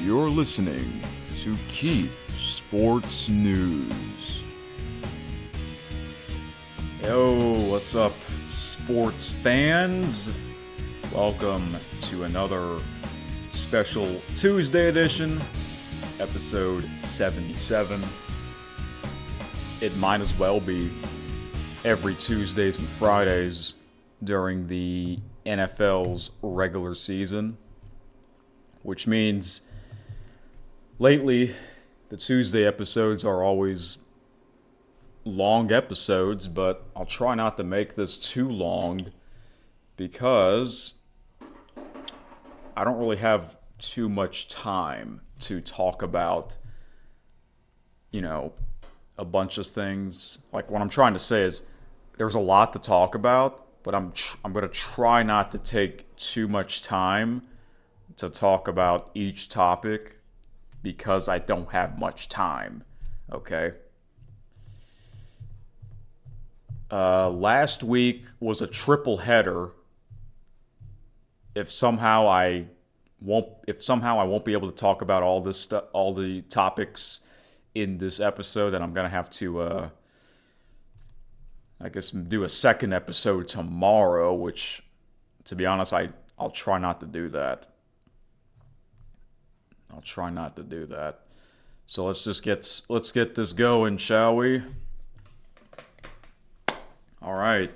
You're listening to Keith Sports News. Yo, what's up, sports fans? Welcome to another special Tuesday edition, episode 77. It might as well be every Tuesdays and Fridays during the NFL's regular season, which means lately the Tuesday episodes are always long episodes, but I'll try not to make this too long because I don't really have too much time to talk about, a bunch of things. Like, what I'm trying to say is there's a lot to talk about, but I'm going to try not to take too much time to talk about each topic because I don't have much time, okay? Last week was a triple header. If somehow I won't be able to talk about all this stuff, all the topics in this episode, then I'm gonna have to, I guess, do a second episode tomorrow. Which, to be honest, I'll try not to do that. So let's get this going, shall we? All right.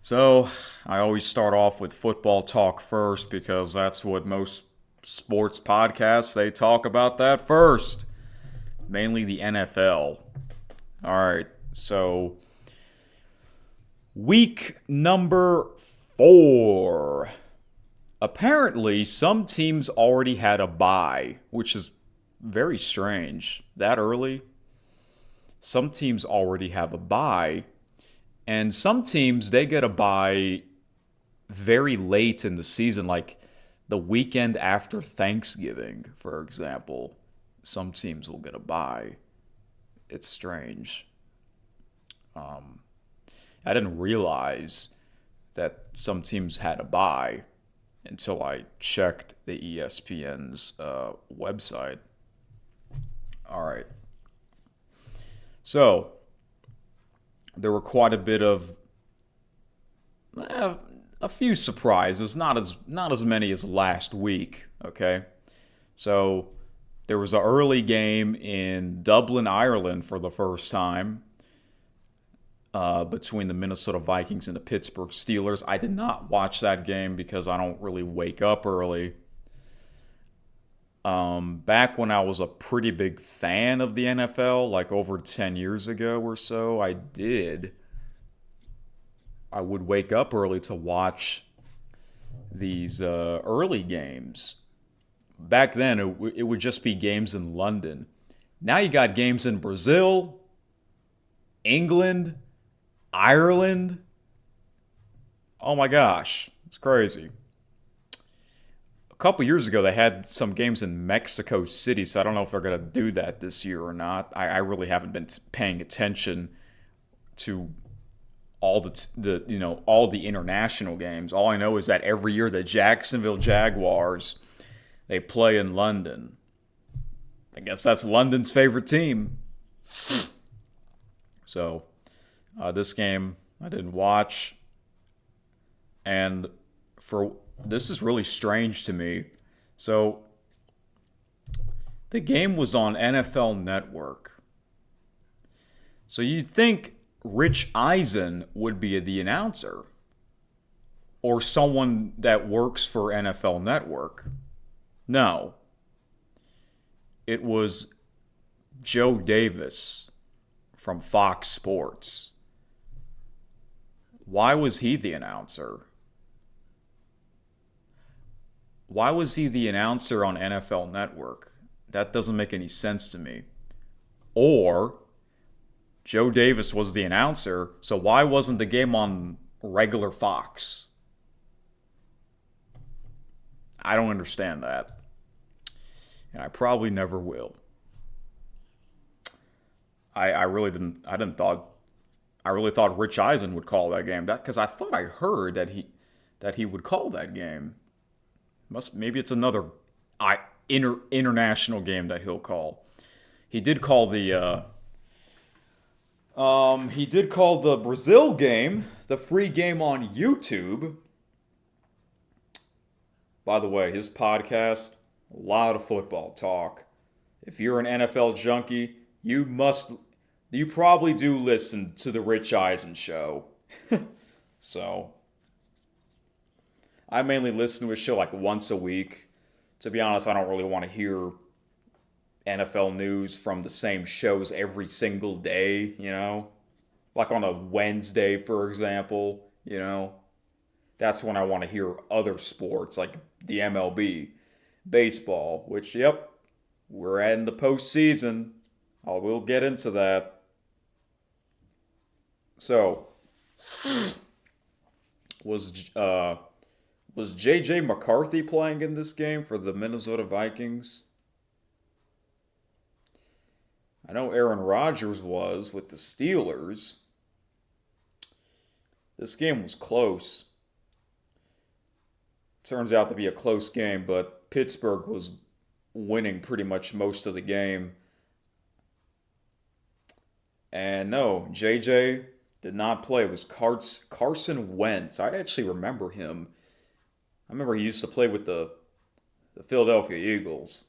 So I always start off with football talk first because that's what most sports podcasts, they talk about that first. Mainly the NFL. All right. So week number 4. Apparently, some teams already had a bye, which is very strange. That early? Some teams already have a bye. And some teams, they get a bye very late in the season, like the weekend after Thanksgiving, for example. Some teams will get a bye. It's strange. I didn't realize that some teams had a bye until I checked the ESPN's website. All right. So there were quite a bit of a few surprises, not as many as last week, okay? So there was an early game in Dublin, Ireland for the first time between the Minnesota Vikings and the Pittsburgh Steelers. I did not watch that game because I don't really wake up early. Back when I was a pretty big fan of the NFL, like over 10 years ago or so, I would wake up early to watch these early games. Back then, it would just be games in London. Now you got games in Brazil, England, Ireland. Oh my gosh, it's crazy. A couple years ago, they had some games in Mexico City, so I don't know if they're going to do that this year or not. I really haven't been paying attention to all the international games. All I know is that every year the Jacksonville Jaguars, they play in London. I guess that's London's favorite team. So this game I didn't watch, and this is really strange to me. So the game was on NFL Network. So you'd think Rich Eisen would be the announcer, or someone that works for NFL Network. No. It was Joe Davis from Fox Sports. Why was he the announcer? Why was he the announcer on NFL Network? That doesn't make any sense to me. Or Joe Davis was the announcer, so why wasn't the game on regular Fox? I don't understand that. And I probably never will. I really thought Rich Eisen would call that game. Because I thought I heard that he would call that game. Maybe it's another international game that he'll call. He did call the Brazil game, the free game on YouTube. By the way, his podcast, a lot of football talk. If you're an NFL junkie, you probably do listen to the Rich Eisen show. So, I mainly listen to his show like once a week. To be honest, I don't really want to hear NFL news from the same shows every single day. Like on a Wednesday, for example. That's when I want to hear other sports like the MLB, baseball, which, yep, we're in the postseason. I will get into that. So, was J.J. McCarthy playing in this game for the Minnesota Vikings? I know Aaron Rodgers was with the Steelers. This game was close. Turns out to be a close game, but Pittsburgh was winning pretty much most of the game. And no, JJ did not play. It was Carson Wentz. I actually remember him. I remember he used to play with the Philadelphia Eagles.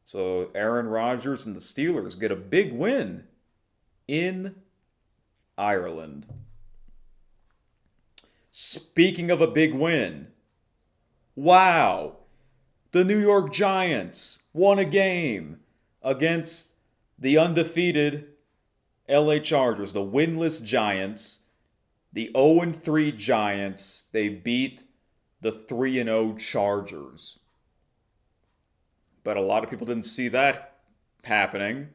So Aaron Rodgers and the Steelers get a big win in Ireland. Speaking of a big win, wow, the New York Giants won a game against the undefeated LA Chargers, the winless Giants, the 0-3 Giants. They beat the 3-0 Chargers. But a lot of people didn't see that happening.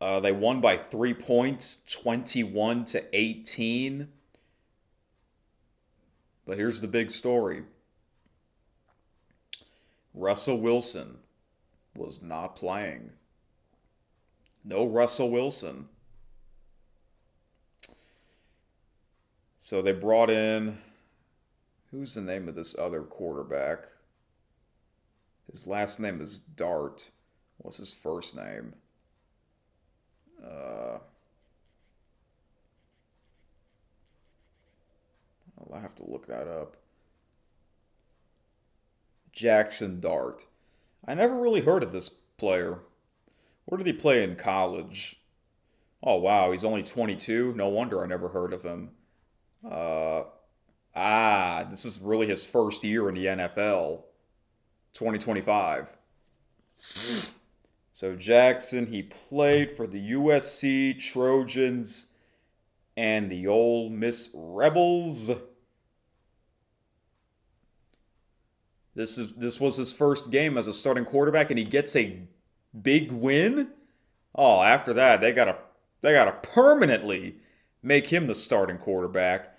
They won by 3 points, 21-18. But here's the big story. Russell Wilson was not playing. No Russell Wilson. So they brought in, who's the name of this other quarterback? His last name is Dart. What's his first name? I'll have to look that up. Jackson Dart. I never really heard of this player. Where did he play in college? Oh, wow, he's only 22? No wonder I never heard of him. This is really his first year in the NFL. 2025. So Jackson, he played for the USC Trojans and the Ole Miss Rebels. This was his first game as a starting quarterback, and he gets a big win. Oh, after that, they gotta permanently make him the starting quarterback.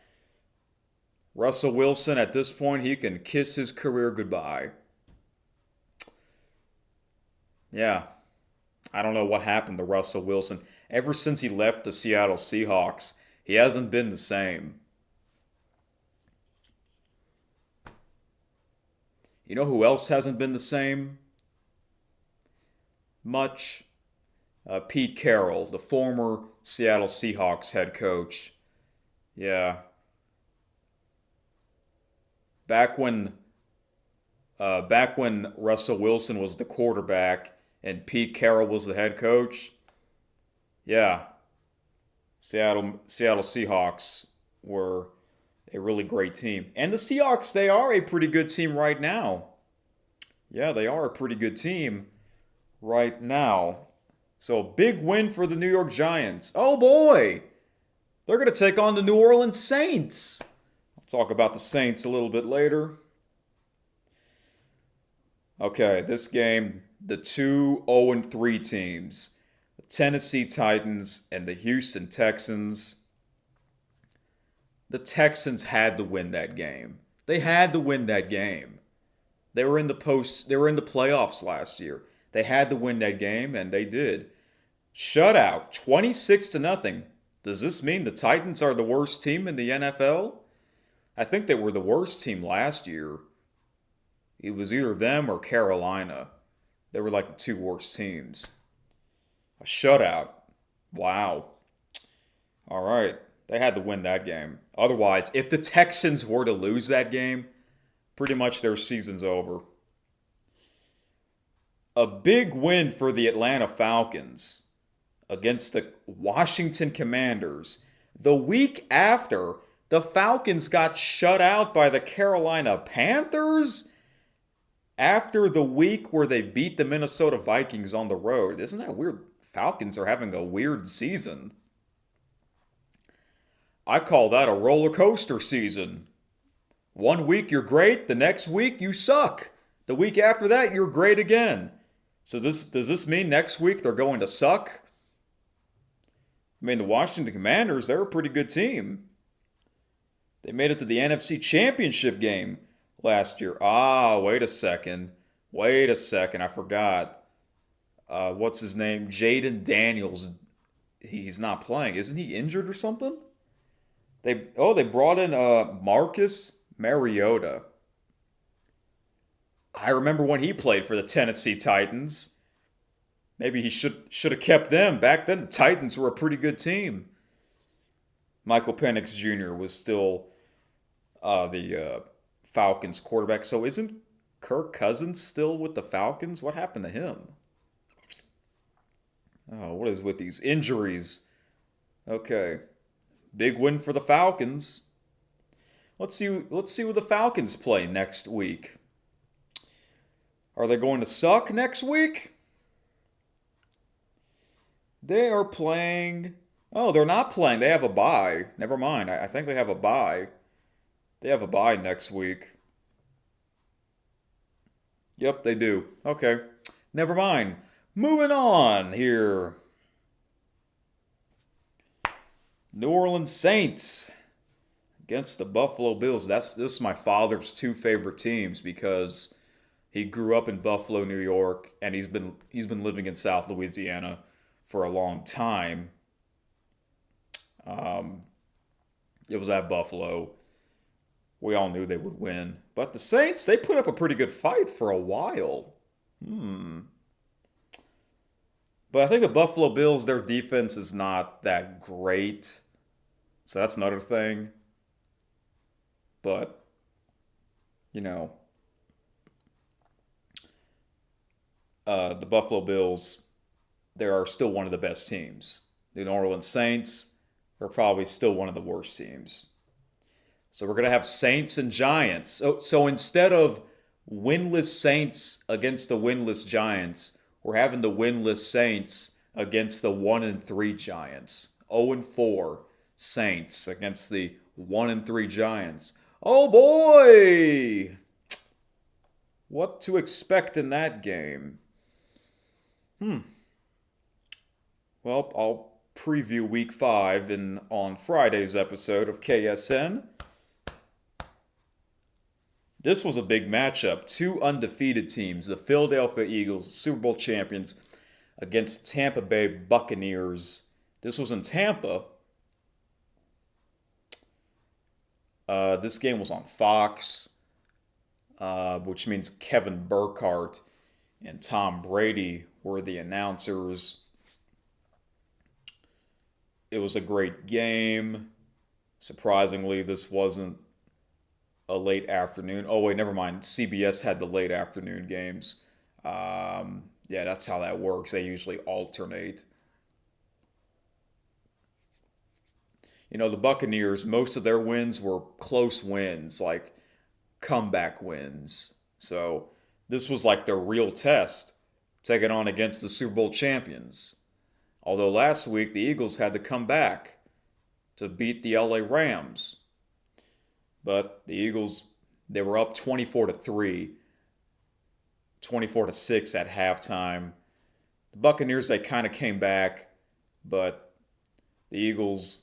Russell Wilson, at this point, he can kiss his career goodbye. Yeah, I don't know what happened to Russell Wilson. Ever since he left the Seattle Seahawks, he hasn't been the same. You know who else hasn't been the same? Much. Pete Carroll, the former Seattle Seahawks head coach. Yeah. Back when Russell Wilson was the quarterback and Pete Carroll was the head coach, yeah, Seattle Seahawks were a really great team. And the Seahawks, they are a pretty good team right now. Yeah, they are a pretty good team right now. So, big win for the New York Giants. Oh boy! They're going to take on the New Orleans Saints. I'll talk about the Saints a little bit later. Okay, this game, the two 0-3 teams, the Tennessee Titans and the Houston Texans. The Texans had to win that game. They had to win that game. They were in the playoffs last year. They had to win that game, and they did. Shutout, 26-0. Does this mean the Titans are the worst team in the NFL? I think they were the worst team last year. It was either them or Carolina. They were like the two worst teams. A shutout. Wow. All right. They had to win that game. Otherwise, if the Texans were to lose that game, pretty much their season's over. A big win for the Atlanta Falcons against the Washington Commanders. The week after, the Falcons got shut out by the Carolina Panthers after the week where they beat the Minnesota Vikings on the road. Isn't that weird? Falcons are having a weird season. I call that a roller coaster season. One week you're great, the next week you suck. The week after that you're great again. So does this mean next week they're going to suck? I mean, the Washington Commanders, they're a pretty good team. They made it to the NFC Championship game last year. Wait a second. I forgot. What's his name? Jaden Daniels. He's not playing. Isn't he injured or something? They brought in Marcus Mariota. I remember when he played for the Tennessee Titans. Maybe he should have kept them. Back then, the Titans were a pretty good team. Michael Penix Jr. was still the Falcons quarterback. So isn't Kirk Cousins still with the Falcons? What happened to him? Oh, what is with these injuries? Okay. Big win for the Falcons. Let's see who the Falcons play next week. Are they going to suck next week? They are playing. Oh, they're not playing. They have a bye. Never mind. I think they have a bye. They have a bye next week. Yep, they do. Okay. Never mind. Moving on here. New Orleans Saints against the Buffalo Bills. This is my father's two favorite teams because he grew up in Buffalo, New York, and he's been living in South Louisiana for a long time. It was at Buffalo. We all knew they would win. But the Saints, they put up a pretty good fight for a while. But I think the Buffalo Bills, their defense is not that great. So that's another thing. But, the Buffalo Bills, they are still one of the best teams. The New Orleans Saints are probably still one of the worst teams. So we're going to have Saints and Giants. So instead of winless Saints against the winless Giants, we're having the winless Saints against the 1-3 Giants. 0-4 Saints against the 1-3 Giants. Oh boy! What to expect in that game? Well, I'll preview Week 5 on Friday's episode of KSN. This was a big matchup. Two undefeated teams, the Philadelphia Eagles, Super Bowl champions, against Tampa Bay Buccaneers. This was in Tampa. This game was on Fox, which means Kevin Burkhardt and Tom Brady were the announcers. It was a great game. Surprisingly, this wasn't a late afternoon. Oh, wait, never mind. CBS had the late afternoon games. Yeah, that's how that works. They usually alternate. The Buccaneers, most of their wins were close wins, like comeback wins. So this was like their real test, taking on against the Super Bowl champions. Although last week the Eagles had to come back to beat the LA Rams. But the Eagles, they were up 24-3, 24-6 at halftime. The Buccaneers, they kind of came back, but the Eagles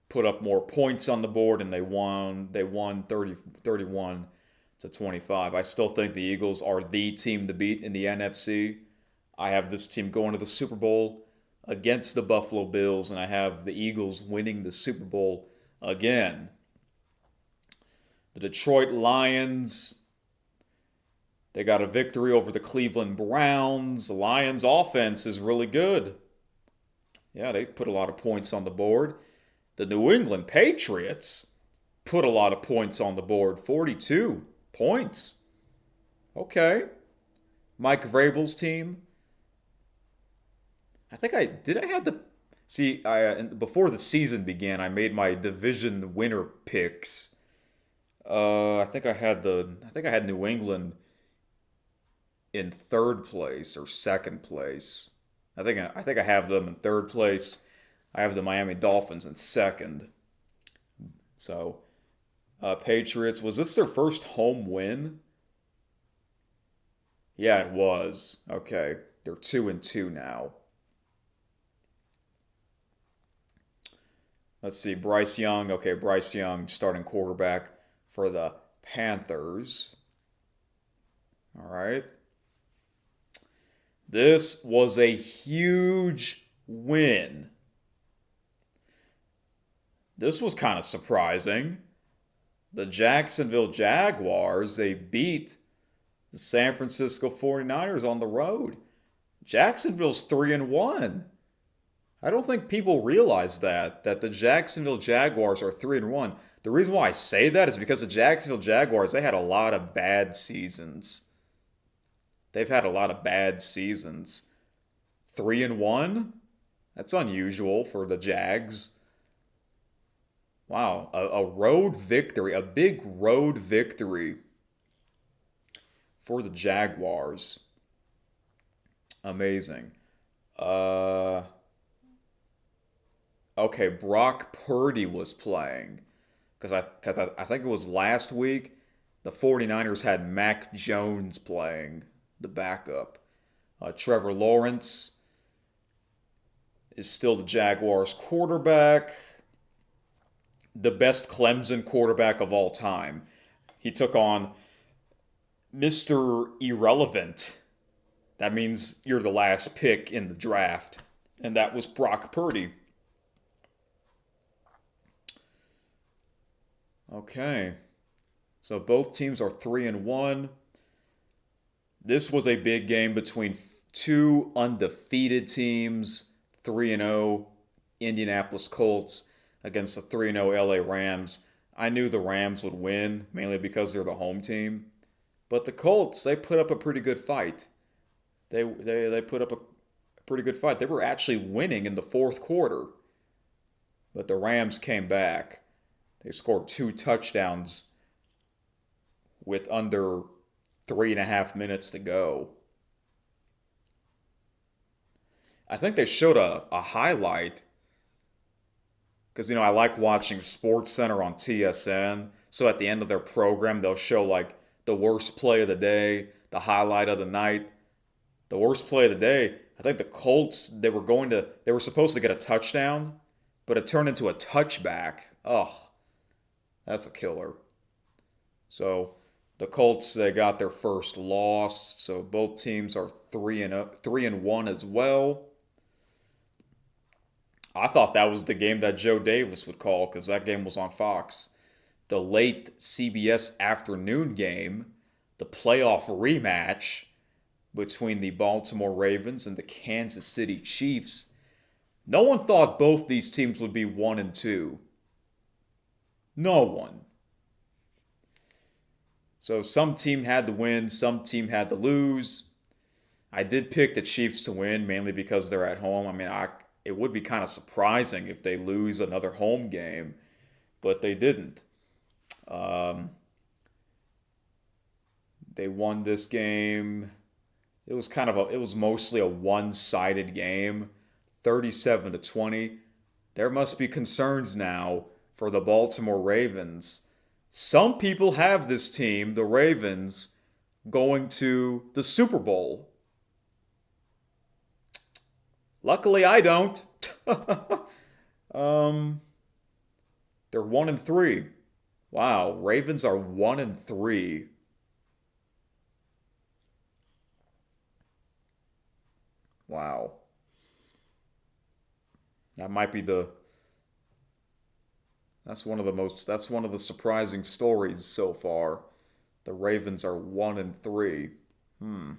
put up more points on the board and they won 31-25. I still think the Eagles are the team to beat in the NFC. I have this team going to the Super Bowl against the Buffalo Bills, and I have the Eagles winning the Super Bowl again. The Detroit Lions, they got a victory over the Cleveland Browns. The Lions' offense is really good. Yeah, they put a lot of points on the board. The New England Patriots put a lot of points on the board. 42 points. Okay. Mike Vrabel's team. I have the see. Before the season began, I made my division winner picks. I think I had New England in third place or second place. I think I have them in third place. I have the Miami Dolphins in second. So, Patriots, was this their first home win? Yeah, it was. Okay, they're 2-2 now. Let's see, Bryce Young. Okay, Bryce Young, starting quarterback for the Panthers. All right. This was a huge win. This was kind of surprising. The Jacksonville Jaguars, they beat the San Francisco 49ers on the road. Jacksonville's 3-1. I don't think people realize that the Jacksonville Jaguars are 3-1. The reason why I say that is because the Jacksonville Jaguars, they had a lot of bad seasons. They've had a lot of bad seasons. 3-1? That's unusual for the Jags. Wow, a road victory, a big road victory for the Jaguars. Amazing. Uh, okay, Brock Purdy was playing. Cause I think it was last week, the 49ers had Mac Jones playing, the backup. Trevor Lawrence is still the Jaguars quarterback, the best Clemson quarterback of all time. He took on Mr. Irrelevant. That means you're the last pick in the draft. And that was Brock Purdy. Okay. So both teams are 3-1. This was a big game between two undefeated teams, 3-0 Indianapolis Colts against the 3-0 LA Rams. I knew the Rams would win, mainly because they're the home team. But the Colts, they put up a pretty good fight. They put up a pretty good fight. They were actually winning in the fourth quarter. But the Rams came back. They scored 2 touchdowns with under 3.5 minutes to go. I think they showed a highlight because, I like watching Sports Center on TSN. So at the end of their program, they'll show like the worst play of the day, the highlight of the night. The worst play of the day, I think the Colts, they were supposed to get a touchdown, but it turned into a touchback. Oh, that's a killer. So the Colts, they got their first loss. So both teams are 3-1 as well. I thought that was the game that Joe Davis would call because that game was on Fox. The late CBS afternoon game, the playoff rematch between the Baltimore Ravens and the Kansas City Chiefs. No one thought both these teams would be 1-2. No one. So some team had to win, some team had to lose. I did pick the Chiefs to win, mainly because they're at home. It would be kind of surprising if they lose another home game, but they didn't. They won this game. It was mostly a one-sided game, 37-20. There must be concerns now for the Baltimore Ravens. Some people have this team, the Ravens, going to the Super Bowl. Luckily, I don't. They're 1-3. Wow, Ravens are 1-3. Wow. That might be the That's one of the surprising stories so far. The Ravens are 1-3. Hmm.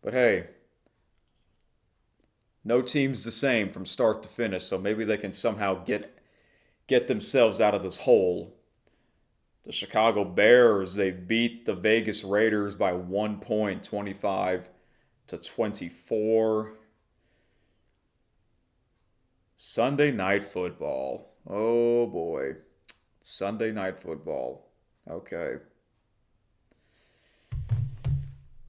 But hey, no team's the same from start to finish, so maybe they can somehow get themselves out of this hole. The Chicago Bears, they beat the Vegas Raiders by 1 point, 25-24. Sunday night football. Oh boy. Sunday night football. Okay.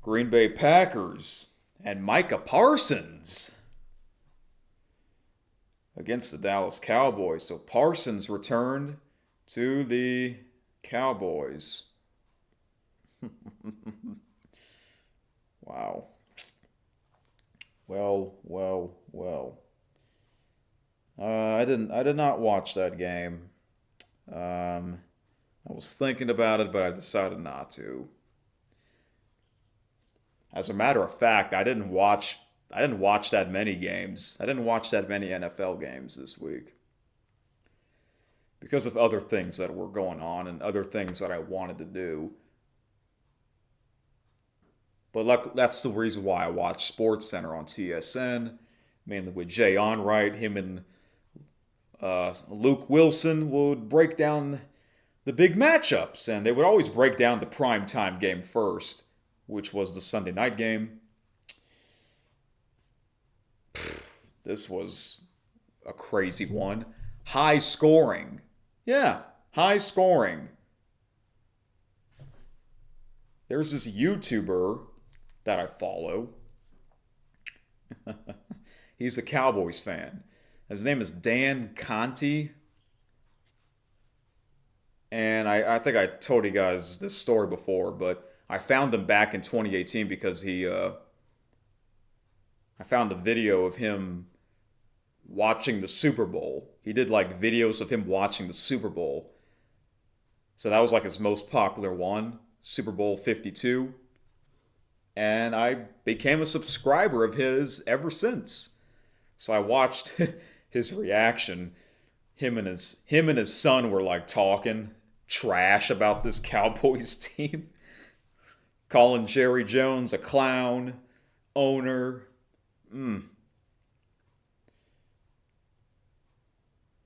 Green Bay Packers and Micah Parsons against the Dallas Cowboys. So Parsons returned to the Cowboys. Wow. Well. I did not watch that game. I was thinking about it, but I decided not to. As a matter of fact, I didn't watch that many games. I didn't watch that many NFL games this week because of other things that were going on and other things that I wanted to do. But that's the reason why I watch SportsCenter on TSN, mainly with Jay Onright. Him and Luke Wilson would break down the big matchups, and they would always break down the primetime game first, which was the Sunday night game. This was a crazy one. High scoring. Yeah, high scoring. There's this YouTuber that I follow. He's a Cowboys fan. His name is Dan Conti. And I think I told you guys this story before, but I found him back in 2018 because I found a video of him watching the Super Bowl. He did like videos of him watching the Super Bowl. So that was like his most popular one, Super Bowl 52. And I became a subscriber of his ever since. So I watched his reaction. Him and his son were like talking trash about this Cowboys team, calling Jerry Jones a clown, owner.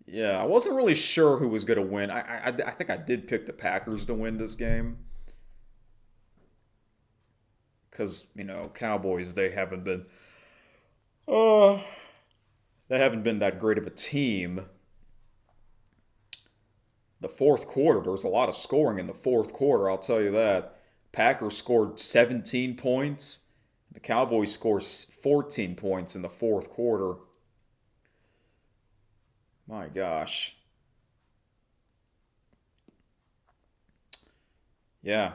Yeah, I wasn't really sure who was going to win. I think I did pick the Packers to win this game because Cowboys uh, they haven't been that great of a team. The fourth quarter, there was a lot of scoring in the fourth quarter, I'll tell you that. Packers scored 17 points. The Cowboys scored 14 points in the fourth quarter. My gosh. Yeah.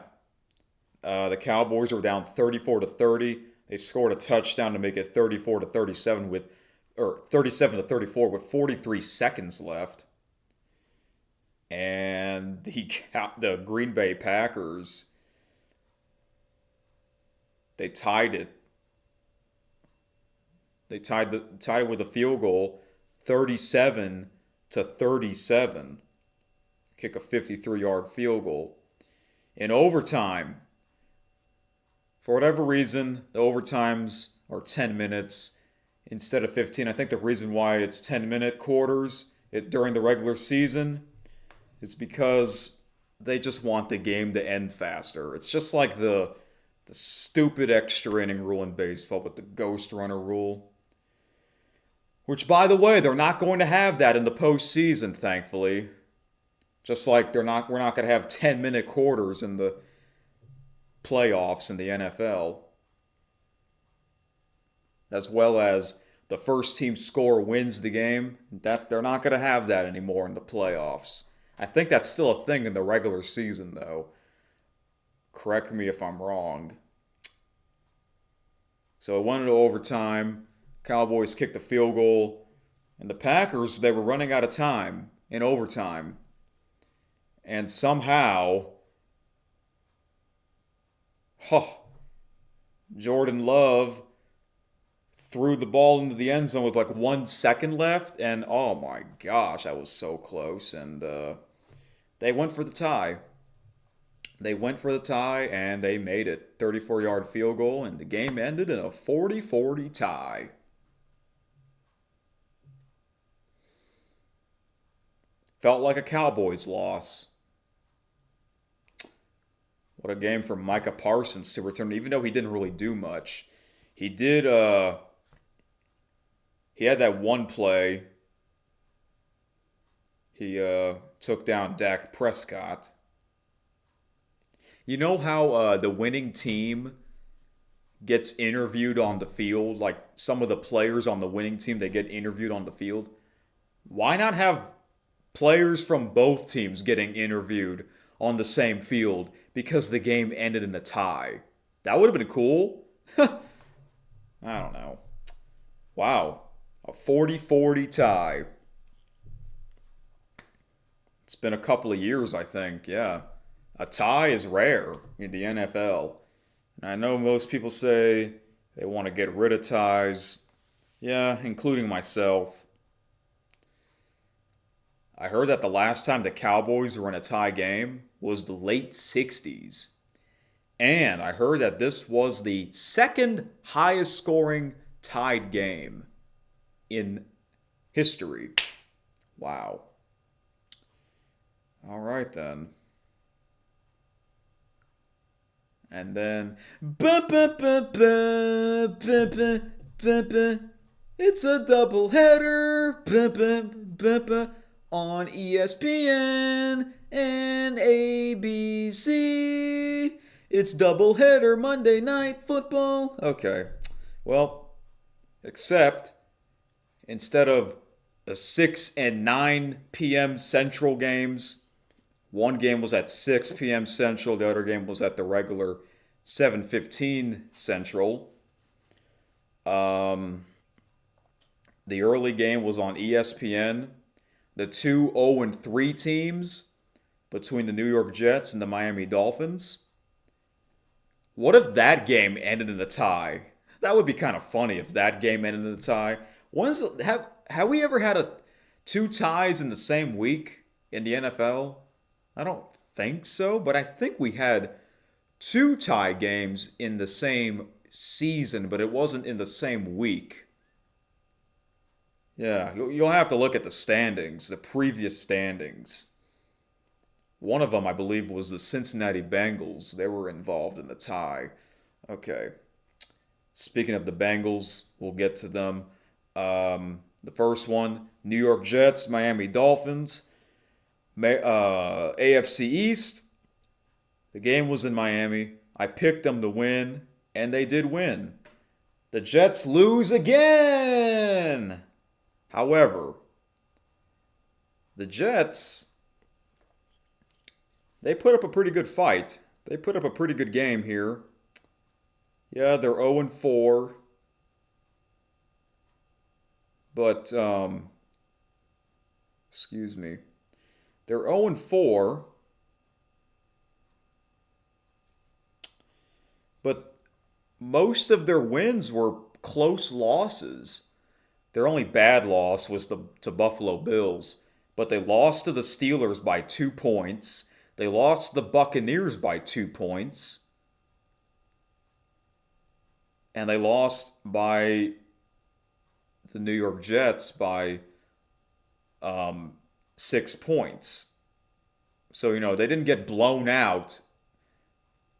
The Cowboys were down 34-30. They scored a touchdown to make it 34-37 or 37-34 with 43 seconds left. And the Green Bay Packers, they tied it. They tied it with a field goal, 37-37. Kick a 53-yard field goal. In overtime, for whatever reason, the overtimes are 10 minutes instead of 15. I think the reason why it's 10-minute quarters during the regular season is because they just want the game to end faster. It's just like the stupid extra inning rule in baseball with the ghost runner rule. Which, by the way, they're not going to have that in the postseason, thankfully. Just like we're not going to have 10-minute quarters in the playoffs in the NFL. As well as the first team score wins the game. That they're not going to have that anymore in the playoffs. I think that's still a thing in the regular season, though. Correct me if I'm wrong. So it went into overtime. Cowboys kicked a field goal. And the Packers, they were running out of time in overtime. And somehow, Jordan Love threw the ball into the end zone with like 1 second left, and oh my gosh, I was so close. And they went for the tie. They went for the tie, and they made it. 34-yard field goal, and the game ended in a 40-40 tie. Felt like a Cowboys loss. What a game for Micah Parsons to return, even though he didn't really do much. He did, he had that one play. He took down Dak Prescott. You know how the winning team gets interviewed on the field? Like some of the players on the winning team, they get interviewed on the field. Why not have players from both teams getting interviewed on the same field because the game ended in a tie? That would have been cool. I don't know. Wow. A 40-40 tie. It's been a couple of years, I think. Yeah. A tie is rare in the NFL. And I know most people say they want to get rid of ties. Yeah, including myself. I heard that the last time the Cowboys were in a tie game was the late 60s. And I heard that this was the second highest scoring tied game in history. Wow. All right then. And then, it's a doubleheader on ESPN and ABC. It's doubleheader Monday Night Football. Okay, well, except instead of the 6 and 9 p.m. Central games, one game was at 6 p.m. Central. The other game was at the regular 7:15 Central. The early game was on ESPN. The two 0-3 teams between the New York Jets and the Miami Dolphins. What if that game ended in a tie? That would be kind of funny if that game ended in a tie. Have we ever had two ties in the same week in the NFL? I don't think so, but I think we had two tie games in the same season, but it wasn't in the same week. Yeah, you'll have to look at the standings, the previous standings. One of them, I believe, was the Cincinnati Bengals. They were involved in the tie. Okay. Speaking of the Bengals, we'll get to them. The first one, New York Jets, Miami Dolphins. AFC East, the game was in Miami. I picked them to win, and they did win. The Jets lose again. However, the Jets, they put up a pretty good fight. They put up a pretty good game here. Yeah, they're 0-4. But, excuse me. They're 0-4, but most of their wins were close losses. Their only bad loss was to Buffalo Bills, but they lost to the Steelers by 2 points. They lost to the Buccaneers by 2 points. And they lost by the New York Jets by 6 points. So, they didn't get blown out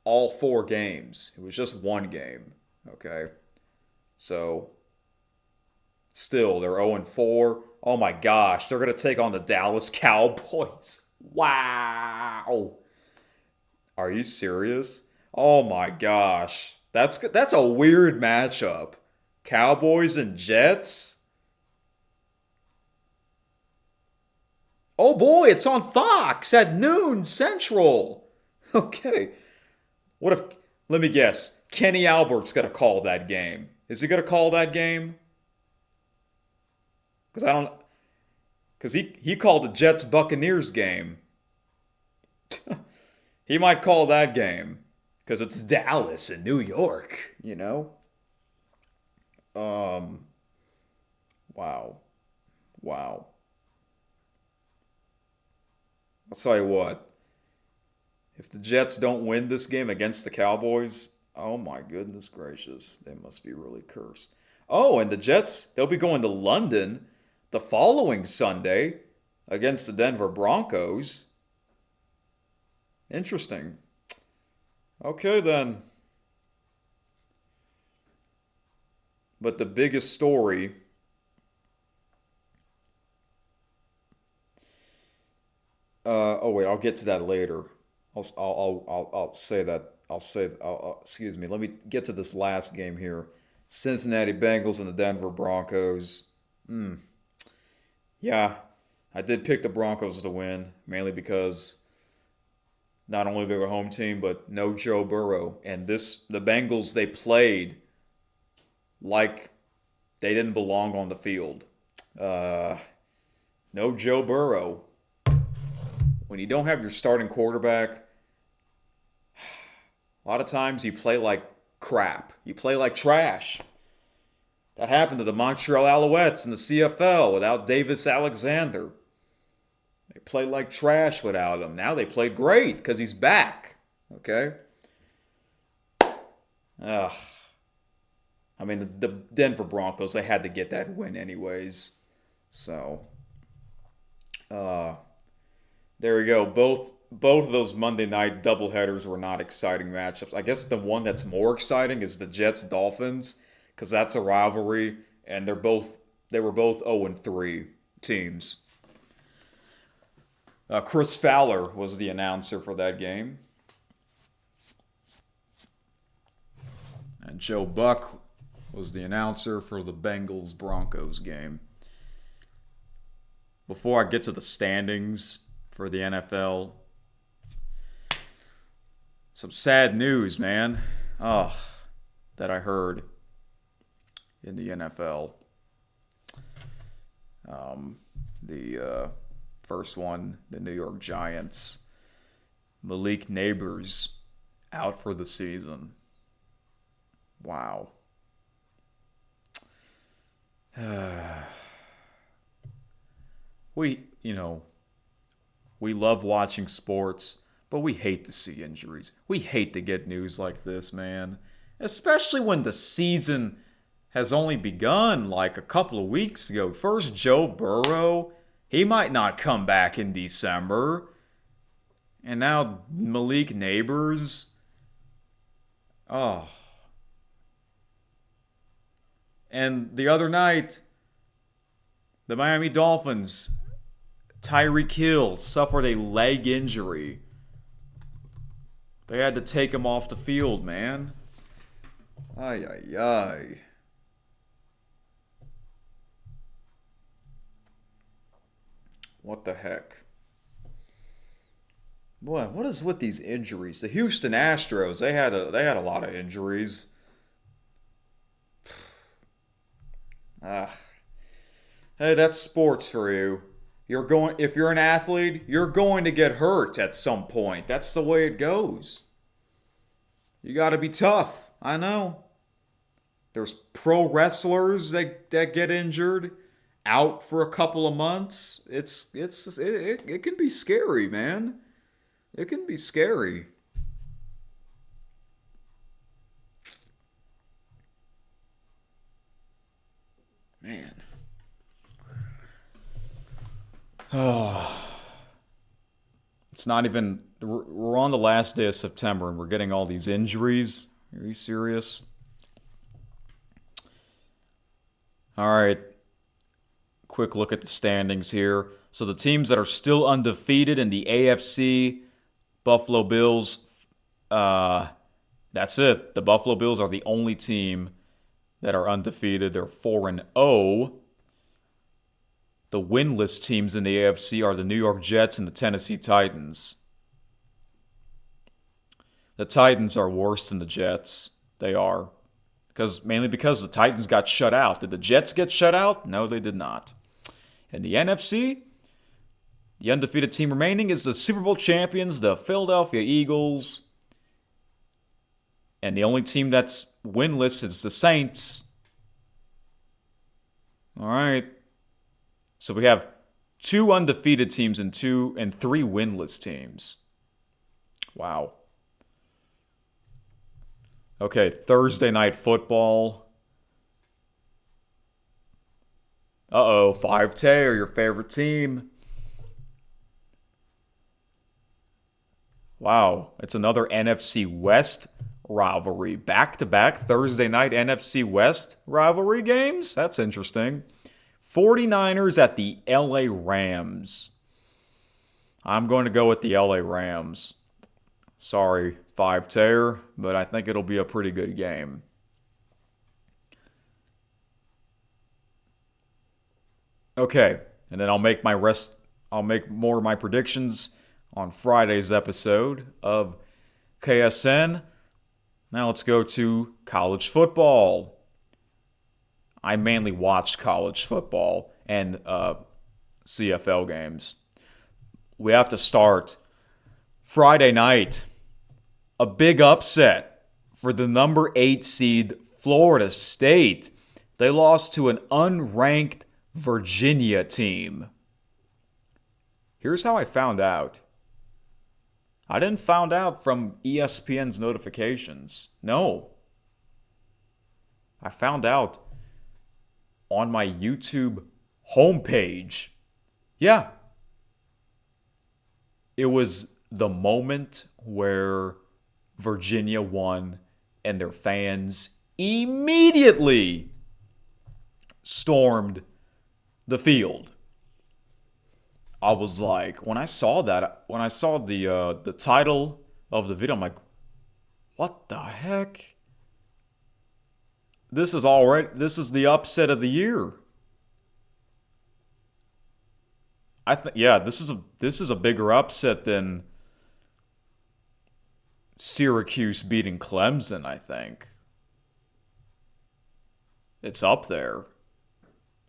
all 4 games. It was just one game. Okay. So, still, they're 0-4. Oh my gosh, they're going to take on the Dallas Cowboys. Wow. Are you serious? Oh my gosh. That's a weird matchup. Cowboys and Jets? Oh boy, it's on Fox at noon Central. Okay. What if, let me guess, Kenny Albert's going to call that game. Is he going to call that game? Because he called the Jets Buccaneers game. He might call that game because it's Dallas and New York, Um, wow. Wow. I'll tell you what. If the Jets don't win this game against the Cowboys, oh my goodness gracious, they must be really cursed. Oh, and the Jets, they'll be going to London the following Sunday against the Denver Broncos. Interesting. Okay, then. But the biggest story. Oh wait, I'll get to that later. I'll say that. Excuse me. Let me get to this last game here. Cincinnati Bengals and the Denver Broncos. Hmm. Yeah, I did pick the Broncos to win, mainly because not only they're a home team, but no Joe Burrow. And the Bengals, they played like they didn't belong on the field. Uh, no Joe Burrow. When you don't have your starting quarterback, a lot of times you play like crap. You play like trash. That happened to the Montreal Alouettes in the CFL without Davis Alexander. They played like trash without him. Now they played great because he's back. Okay? Ugh. I mean, the Denver Broncos, they had to get that win anyways. So, uh, there we go. Both of those Monday night doubleheaders were not exciting matchups. I guess the one that's more exciting is the Jets Dolphins because that's a rivalry, and they were both 0-3 teams. Chris Fowler was the announcer for that game, and Joe Buck was the announcer for the Bengals Broncos game. Before I get to the standings for the NFL, some sad news, man. Oh, that I heard in the NFL. The first one, the New York Giants. Malik Neighbors out for the season. Wow. we, you know, we love watching sports, but we hate to see injuries. We hate to get news like this, man. Especially when the season has only begun like a couple of weeks ago. First, Joe Burrow. He might not come back in December. And now Malik Neighbors. Oh. And the other night, the Miami Dolphins, Tyreek Hill suffered a leg injury. They had to take him off the field, man. Ay, ay, ay. What the heck? Boy, what is with these injuries? The Houston Astros, they had a lot of injuries. Ah. Hey, that's sports for you. If you're an athlete, you're going to get hurt at some point. That's the way it goes. You got to be tough. I know. There's pro wrestlers that get injured, out for a couple of months. It can be scary, man. It can be scary. Man. Oh. It's not even. We're on the last day of September and we're getting all these injuries. Are you serious? All right. Quick look at the standings here. So the teams that are still undefeated in the AFC, Buffalo Bills, that's it. The Buffalo Bills are the only team that are undefeated. They're 4-0. The winless teams in the AFC are the New York Jets and the Tennessee Titans. The Titans are worse than the Jets. They are. Mainly because the Titans got shut out. Did the Jets get shut out? No, they did not. In the NFC, the undefeated team remaining is the Super Bowl champions, the Philadelphia Eagles. And the only team that's winless is the Saints. All right. So we have two undefeated teams and three winless teams. Wow. Okay, Thursday night football. Uh-oh, 5T or your favorite team. Wow, it's another NFC West rivalry. Back-to-back Thursday night NFC West rivalry games? That's interesting. 49ers at the LA Rams. I'm going to go with the LA Rams. Sorry, 5-tear, but I think it'll be a pretty good game. Okay, and then I'll make more of my predictions on Friday's episode of KSN. Now let's go to college football. I mainly watch college football and CFL games. We have to start Friday night. A big upset for the number 8 seed Florida State. They lost to an unranked Virginia team. Here's how I found out. I didn't find out from ESPN's notifications. No. I found out on my YouTube homepage. Yeah. It was the moment where Virginia won and their fans immediately stormed the field. I was like, when I saw the title of the video, I'm like, what the heck? This is the upset of the year. I think, yeah, this is a bigger upset than Syracuse beating Clemson, I think. It's up there.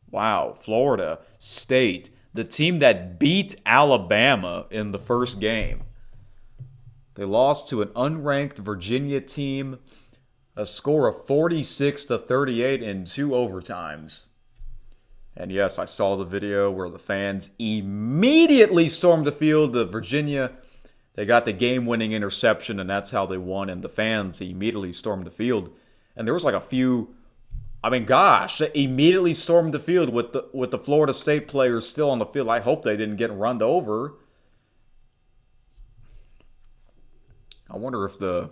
Wow, Florida State, the team that beat Alabama in the first game. They lost to an unranked Virginia team, a score of 46-38 in 2 overtimes. And yes, I saw the video where the fans immediately stormed the field of Virginia. They got the game-winning interception, and that's how they won. And the fans immediately stormed the field. And there was like a few, they immediately stormed the field with the Florida State players still on the field. I hope they didn't get run over. I wonder if the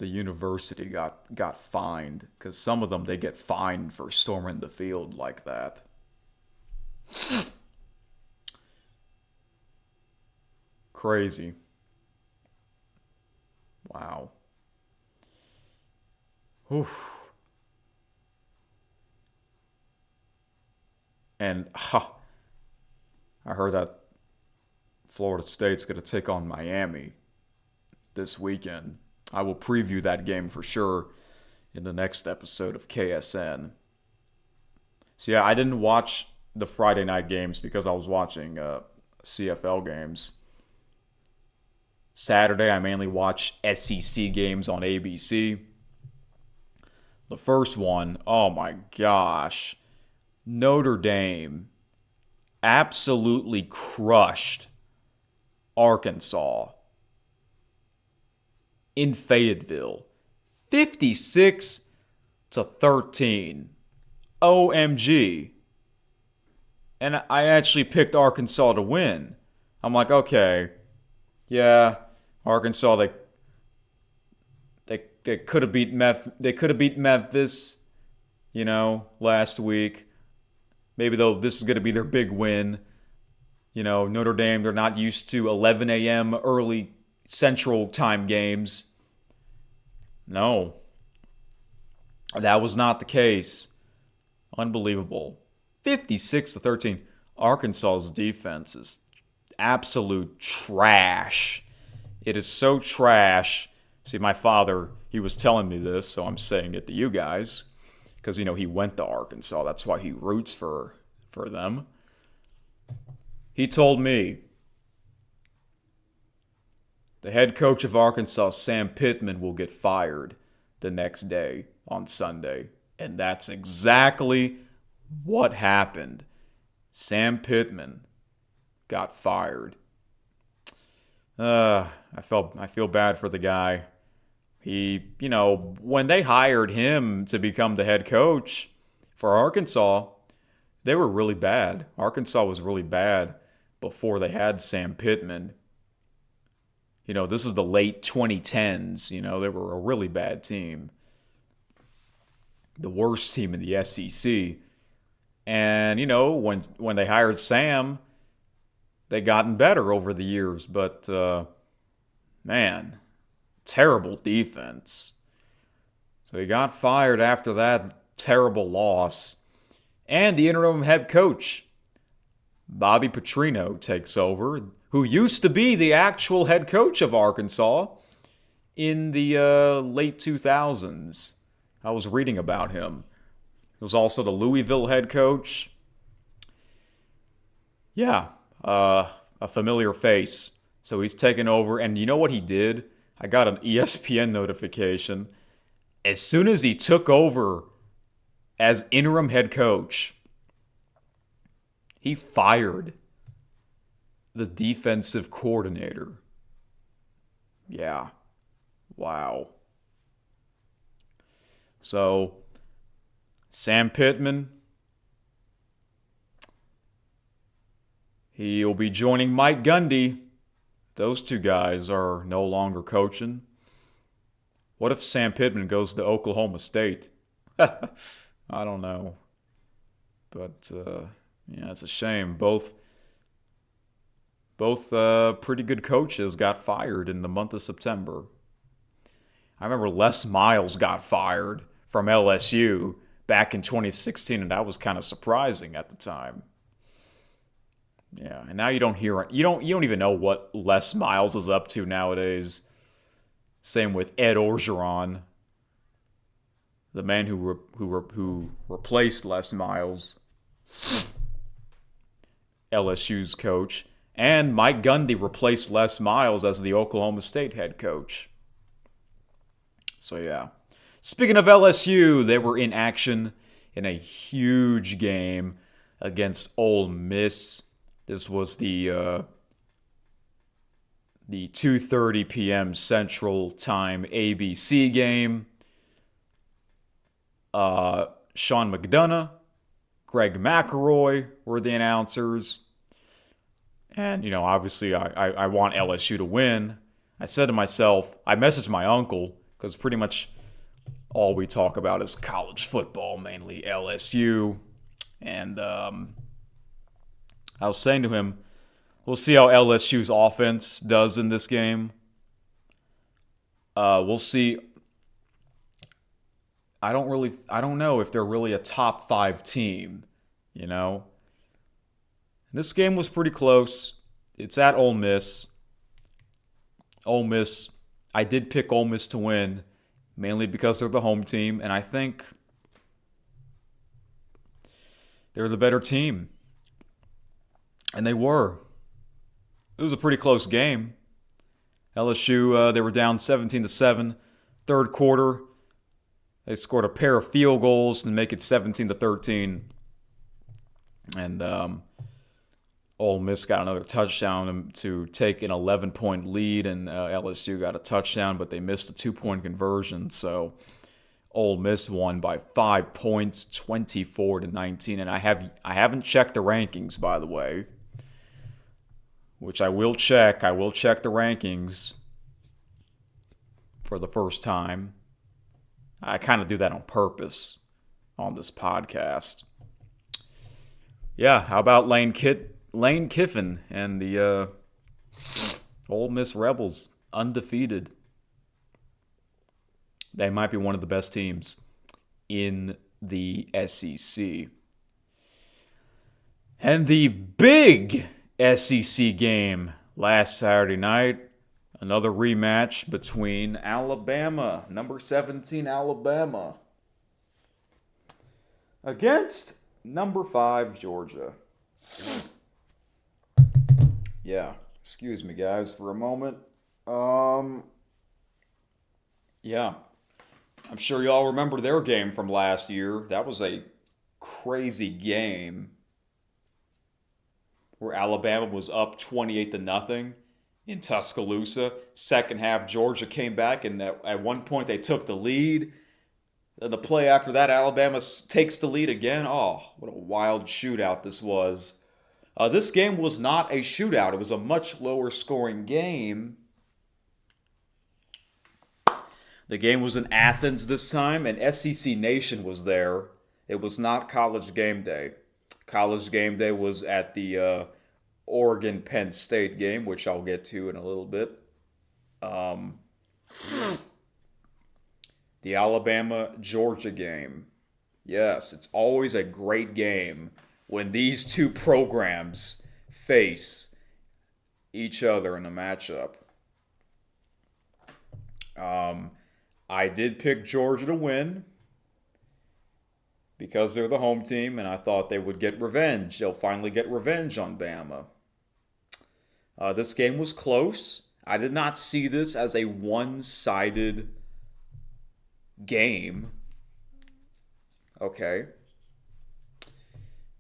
university got fined, because some of them, they get fined for storming the field like that. Crazy. Wow. Oof. And I heard that Florida State's going to take on Miami this weekend. I will preview that game for sure in the next episode of KSN. So yeah, I didn't watch the Friday night games because I was watching CFL games. Saturday, I mainly watch SEC games on ABC. The first one, oh my gosh. Notre Dame absolutely crushed Arkansas in Fayetteville. 56-13. OMG. And I actually picked Arkansas to win. I'm like, okay, yeah, Arkansas, they could have beat Memphis, last week. Maybe this is going to be their big win. Notre Dame, they're not used to 11 a.m. early Central Time games. No. That was not the case. Unbelievable. 56-13. Arkansas's defense is absolute trash. It is so trash. See, my father, he was telling me this, so I'm saying it to you guys. Because, he went to Arkansas. That's why he roots for them. He told me the head coach of Arkansas, Sam Pittman, will get fired the next day on Sunday. And that's exactly what happened. Sam Pittman got fired. I feel bad for the guy. When they hired him to become the head coach for Arkansas, they were really bad. Arkansas was really bad before they had Sam Pittman. This is the late 2010s. They were a really bad team. The worst team in the SEC. And, when they hired Sam, they gotten better over the years. But, man, terrible defense. So he got fired after that terrible loss. And the interim head coach, Bobby Petrino, takes over, who used to be the actual head coach of Arkansas in the late 2000s. I was reading about him. He was also the Louisville head coach. Yeah, a familiar face. So he's taken over, and you know what he did? I got an ESPN notification. As soon as he took over as interim head coach, he fired the defensive coordinator. Yeah. Wow. So, Sam Pittman, he'll be joining Mike Gundy. Those two guys are no longer coaching. What if Sam Pittman goes to Oklahoma State? I don't know. But, yeah, it's a shame. Both pretty good coaches got fired in the month of September. I remember Les Miles got fired from LSU back in 2016, and that was kind of surprising at the time. Yeah, and now you don't hear it. You don't even know what Les Miles is up to nowadays. Same with Ed Orgeron, the man who replaced Les Miles, LSU's coach, and Mike Gundy replaced Les Miles as the Oklahoma State head coach. So yeah. Speaking of LSU, they were in action in a huge game against Ole Miss. This was the 2:30 p.m. Central Time ABC game. Sean McDonough, Greg McElroy were the announcers. And, obviously I want LSU to win. I said to myself, I messaged my uncle, because pretty much all we talk about is college football, mainly LSU. And I was saying to him, we'll see how LSU's offense does in this game. We'll see. I don't know if they're really a top 5 team, This game was pretty close. It's at Ole Miss. Ole Miss, I did pick Ole Miss to win, mainly because they're the home team, and I think they're the better team. And they were. It was a pretty close game. LSU, they were down 17-7. Third quarter, they scored a pair of field goals to make it 17-13. And Ole Miss got another touchdown to take an 11-point lead, and LSU got a touchdown, but they missed a 2-point conversion. So Ole Miss won by 5 points, 24-19. And I haven't checked the rankings, by the way, which I will check. I will check the rankings for the first time. I kind of do that on purpose on this podcast. Yeah, how about Lane Kiffin and the Ole Miss Rebels, undefeated. They might be one of the best teams in the SEC. And the big SEC game last Saturday night, another rematch between Alabama, number 17 Alabama, against number 5 Georgia. Yeah, excuse me, guys, for a moment. Yeah, I'm sure y'all remember their game from last year. That was a crazy game where Alabama was up 28 to nothing in Tuscaloosa. Second half, Georgia came back, and at one point they took the lead. Then the play after that, Alabama takes the lead again. Oh, what a wild shootout this was. This game was not a shootout. It was a much lower scoring game. The game was in Athens this time, and SEC Nation was there. It was not College Game Day. College Game Day was at the Oregon Penn State game, which I'll get to in a little bit. Um, the Alabama Georgia game. Yes, it's always a great game when these two programs face each other in a matchup. I did pick Georgia to win because they're the home team, and I thought they would get revenge. They'll finally get revenge on Bama. This game was close. I did not see this as a one-sided game. Okay.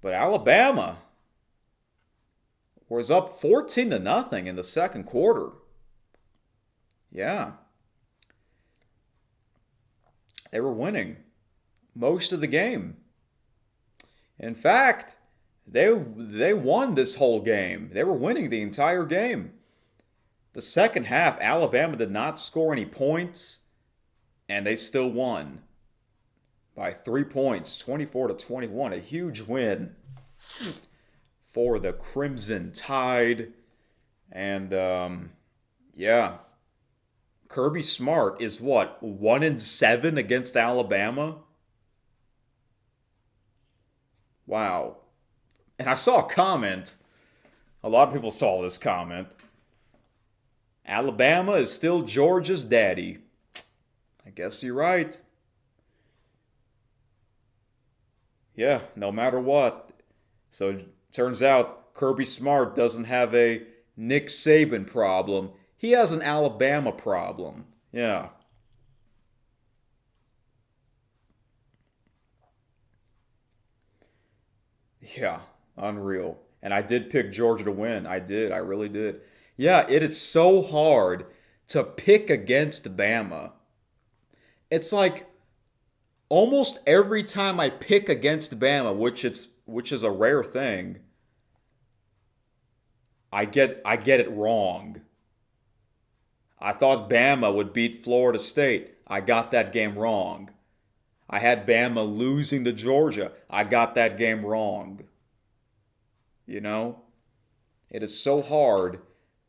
But Alabama was up 14 to nothing in the second quarter. Yeah. They were winning most of the game. In fact, they won this whole game. They were winning the entire game. The second half, Alabama did not score any points, and they still won by 3 points, 24 to 21. A huge win for the Crimson Tide. And yeah, Kirby Smart is what, 1-7 against Alabama? Wow. And I saw a comment. A lot of people saw this comment. Alabama is still Georgia's daddy. I guess you're right. Yeah, no matter what. So it turns out Kirby Smart doesn't have a Nick Saban problem. He has an Alabama problem. Yeah. Yeah, unreal. And I did pick Georgia to win. I did. I really did. Yeah, it is so hard to pick against Bama. It's like almost every time I pick against Bama, which is a rare thing, I get it wrong. I thought Bama would beat Florida State. I got that game wrong. I had Bama losing to Georgia. I got that game wrong. You know? It is so hard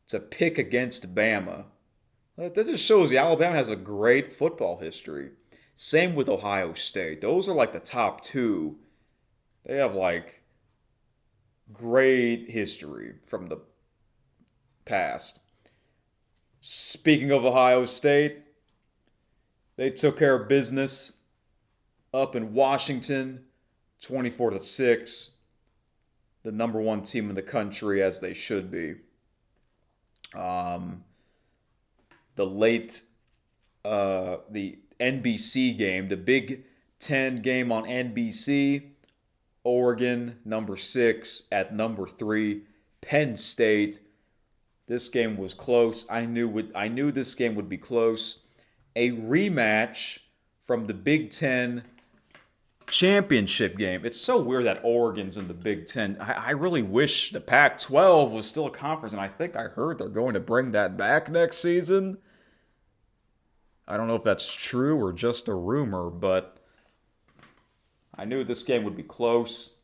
to pick against Bama. That just shows you Alabama has a great football history. Same with Ohio State. Those are like the top two. They have like great history from the past. Speaking of Ohio State, they took care of business up in Washington, 24 to 6. The number one team in the country, as they should be. The late, the NBC game, the Big Ten game on NBC. Oregon, number 6 at number 3. Penn State. This game was close. I knew this game would be close. A rematch from the Big Ten championship game. It's so weird that Oregon's in the Big Ten. I really wish the Pac-12 was still a conference, and I think I heard they're going to bring that back next season. I don't know if that's true or just a rumor, but I knew this game would be close.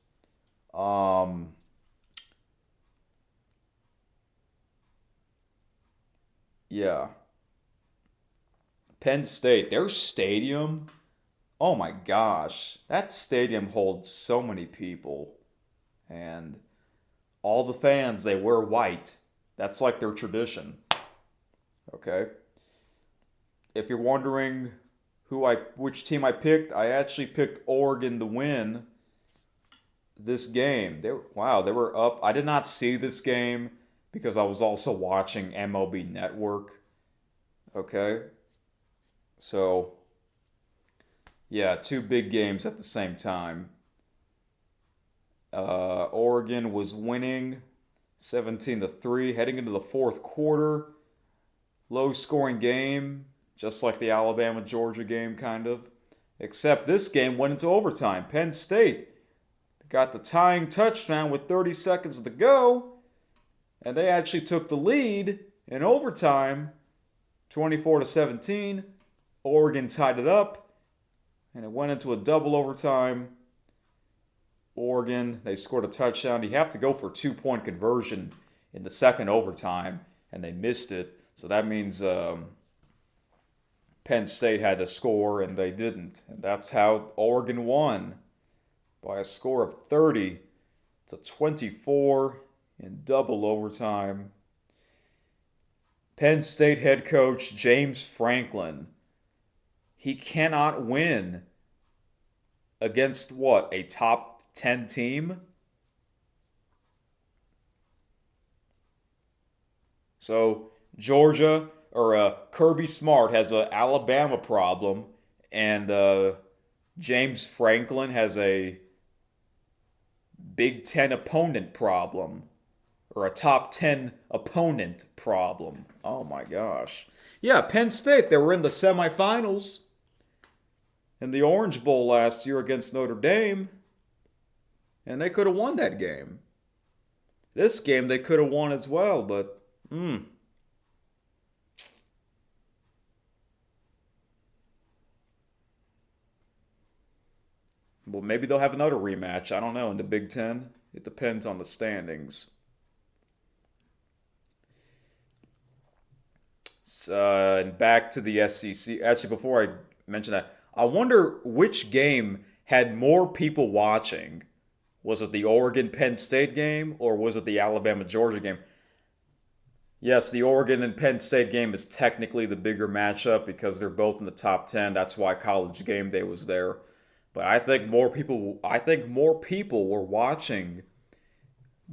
Yeah. Penn State, their stadium, oh my gosh, that stadium holds so many people. And all the fans, they wear white. That's like their tradition. Okay? If you're wondering which team I picked, I actually picked Oregon to win this game. They were up. I did not see this game because I was also watching MLB Network. Okay? So Yeah, two big games at the same time. Oregon was winning 17-3 heading into the fourth quarter. Low scoring game, just like the Alabama Georgia game, kind of. Except this game went into overtime. Penn State got the tying touchdown with 30 seconds to go, and they actually took the lead in overtime, 24-17. Oregon tied it up, and it went into a double overtime. Oregon, they scored a touchdown. You have to go for 2-point conversion in the second overtime, and they missed it. So that means Penn State had to score, and they didn't. And that's how Oregon won by a score of 30-24 in double overtime. Penn State head coach James Franklin, he cannot win against what? A top 10 team? So Georgia or Kirby Smart has an Alabama problem, and James Franklin has a Big Ten opponent problem, or a top 10 opponent problem. Oh my gosh. Yeah, Penn State, they were in the semifinals in the Orange Bowl last year against Notre Dame, and they could have won that game. This game they could have won as well, but well, maybe they'll have another rematch. I don't know. In the Big Ten, it depends on the standings. And back to the SEC. Actually, before I mention that, I wonder which game had more people watching. Was it the Oregon Penn State game or was it the Alabama Georgia game? Yes, the Oregon and Penn State game is technically the bigger matchup because they're both in the top 10. That's why College Game Day was there. But I think more people were watching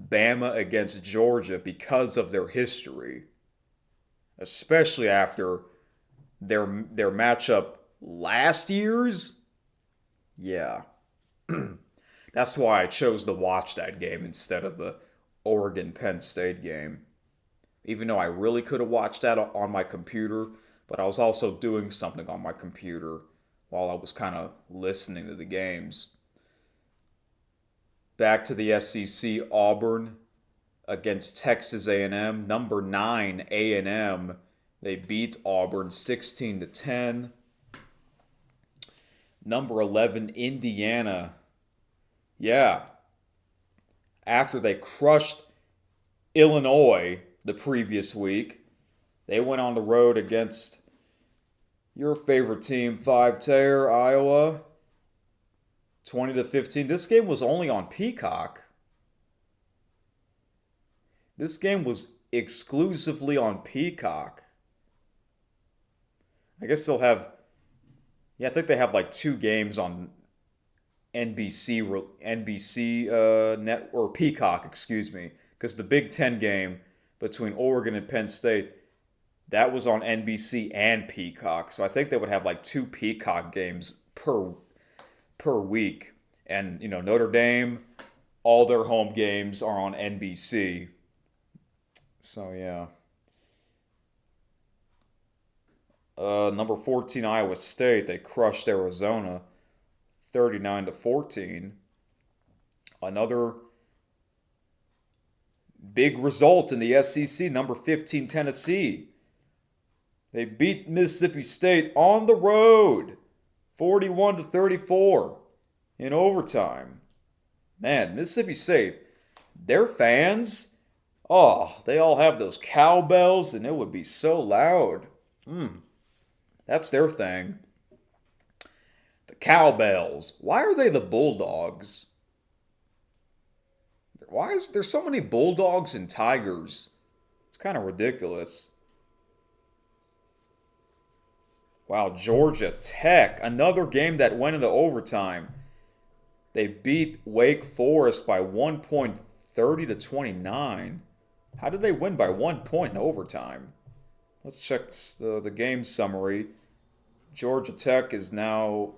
Bama against Georgia because of their history, especially after their matchup last year's. Yeah. That's why I chose to watch that game instead of the Oregon Penn State game. Even though I really could have watched that on my computer, but I was also doing something on my computer while I was kind of listening to the games. Back to the SEC, Auburn against Texas A&M. Number 9 A&M, they beat Auburn 16-10. Number 11 Indiana. Yeah. After they crushed Illinois the previous week, they went on the road against your favorite team, 5-Tear, Iowa, 20-15. This game was only on Peacock. This game was exclusively on Peacock. I guess they'll have, yeah, I think they have like two games on NBC net or Peacock, excuse me, because the Big Ten game between Oregon and Penn State, that was on NBC and Peacock. So I think they would have like two Peacock games per week. And, Notre Dame, all their home games are on NBC. So, yeah. Number 14, Iowa State, they crushed Arizona 39-14. Another big result in the SEC, number 15, Tennessee. They beat Mississippi State on the road, 41-34 in overtime. Man, Mississippi State, their fans, they all have those cowbells, and it would be so loud. That's their thing. The cowbells. Why are they the Bulldogs? Why is there so many Bulldogs and Tigers? It's kind of ridiculous. Wow, Georgia Tech, another game that went into overtime. They beat Wake Forest by 1 point, 30-29. How did they win by 1 point in overtime? Let's check the game summary. Georgia Tech is now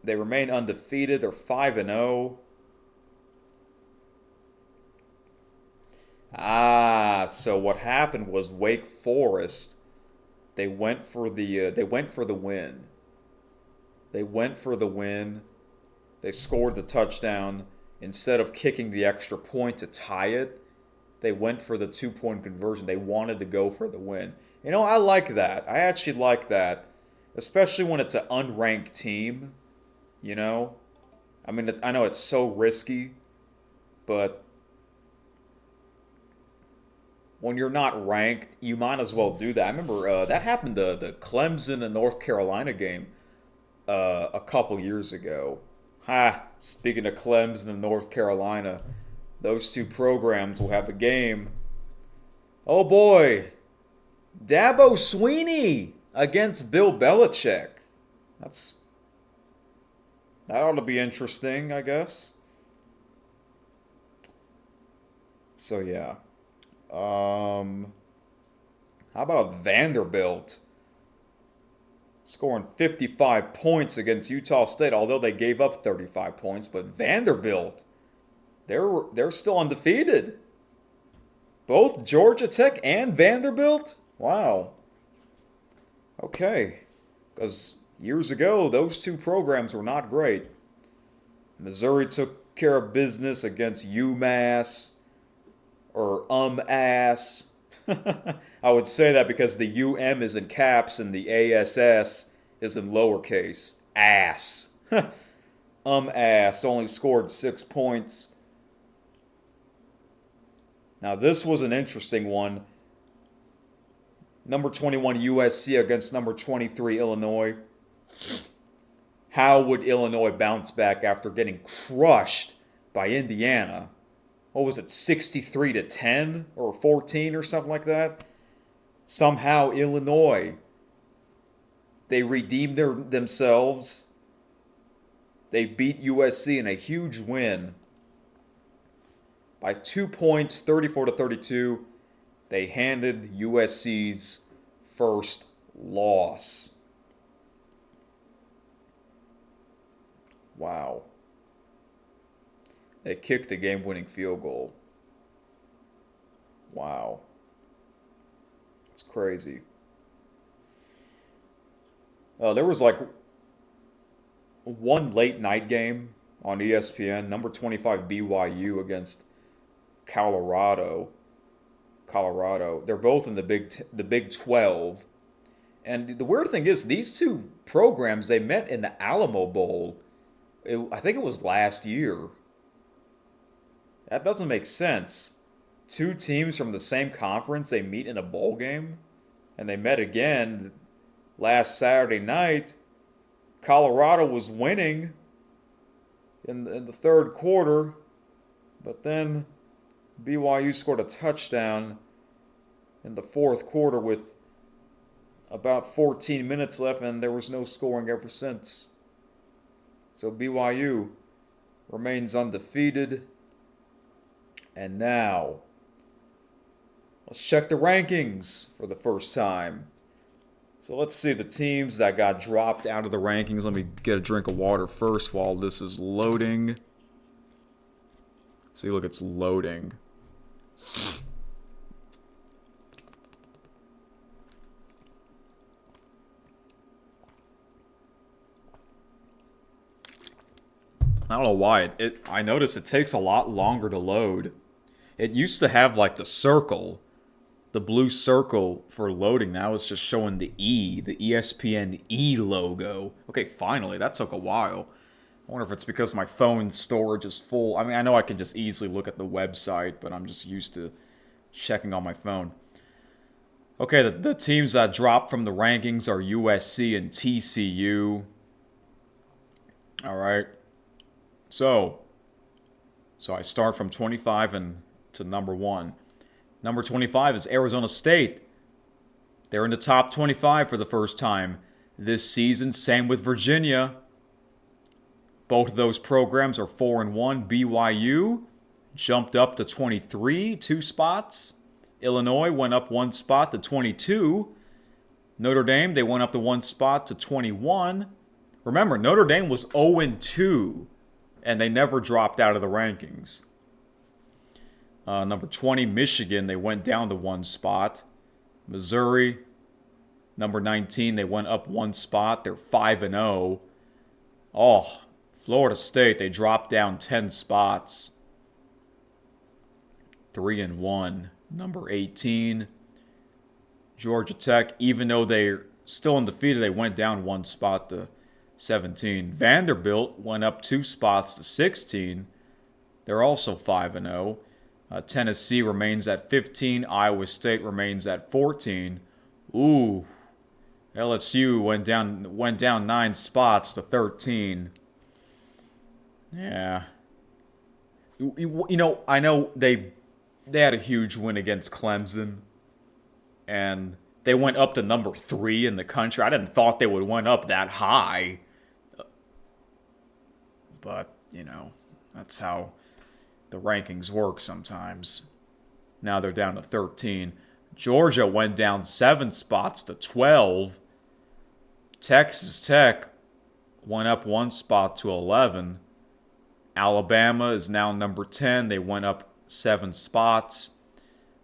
They remain undefeated. They're 5-0. So what happened was Wake Forest. They went for the win. They went for the win. They scored the touchdown instead of kicking the extra point to tie it. They went for the 2-point conversion. They wanted to go for the win. I like that. I actually like that, especially when it's an unranked team. You know, I mean, I know it's so risky, but when you're not ranked, you might as well do that. I remember that happened to the Clemson and North Carolina game a couple years ago. Speaking of Clemson and North Carolina, those two programs will have a game. Oh boy, Dabo Sweeney against Bill Belichick. That ought to be interesting, I guess. So yeah. How about Vanderbilt scoring 55 points against Utah State, although they gave up 35 points, but Vanderbilt, they're still undefeated. Both Georgia Tech and Vanderbilt? Wow. Okay. Because years ago, those two programs were not great. Missouri took care of business against UMass or ass. I would say that because the is in caps and the ASS is in lowercase. Ass. Ass only scored 6 points. Now this was an interesting one. Number 21 USC against number 23 Illinois. How would Illinois bounce back after getting crushed by Indiana? What was it, 63-10 or 14 or something like that? Somehow Illinois, they redeemed themselves. They beat USC in a huge win by 2 points, 34-32. They handed USC's first loss. Wow. They kicked the game-winning field goal. Wow. It's crazy. There was like one late night game on ESPN, number 25 BYU against Colorado. They're both in the Big 12. And the weird thing is, these two programs, they met in the Alamo Bowl. I think it was last year. That doesn't make sense. Two teams from the same conference, they meet in a bowl game. And they met again last Saturday night. Colorado was winning in the third quarter. But then BYU scored a touchdown in the fourth quarter with about 14 minutes left, and there was no scoring ever since. So BYU remains undefeated. And now, let's check the rankings for the first time. So let's see the teams that got dropped out of the rankings. Let me get a drink of water first while this is loading. See, look, it's loading. I don't know why. I notice it takes a lot longer to load. It used to have like the circle, the blue circle for loading. Now it's just showing the ESPN E logo. Okay, finally. That took a while. I wonder if it's because my phone storage is full. I mean, I know I can just easily look at the website, but I'm just used to checking on my phone. Okay, the teams that dropped from the rankings are USC and TCU. All right. So I start from 25 and to number 1. Number 25 is Arizona State. They're in the top 25 for the first time this season. Same with Virginia. Both of those programs are 4-1. BYU jumped up to 23, 2 spots. Illinois went up 1 spot to 22. Notre Dame, they went up to 1 spot to 21. Remember, Notre Dame was 0-2, and they never dropped out of the rankings. Number 20, Michigan, they went down to one spot. Missouri, number 19, they went up one spot. They're 5-0. Oh, Florida State, they dropped down 10 spots. 3-1. Number 18, Georgia Tech, even though they're still undefeated, they went down one spot to 17. Vanderbilt went up 2 spots to 16. They're also 5-0. Tennessee remains at 15. Iowa State remains at 14. Ooh, LSU went down 9 spots to 13. Yeah. You know, I know they had a huge win against Clemson, and they went up to number 3 in the country. I didn't thought they would went up that high. But, you know, that's how the rankings work sometimes. Now they're down to 13. Georgia went down 7 spots to 12. Texas Tech went up 1 spot to 11. Alabama is now number 10. They went up 7 spots.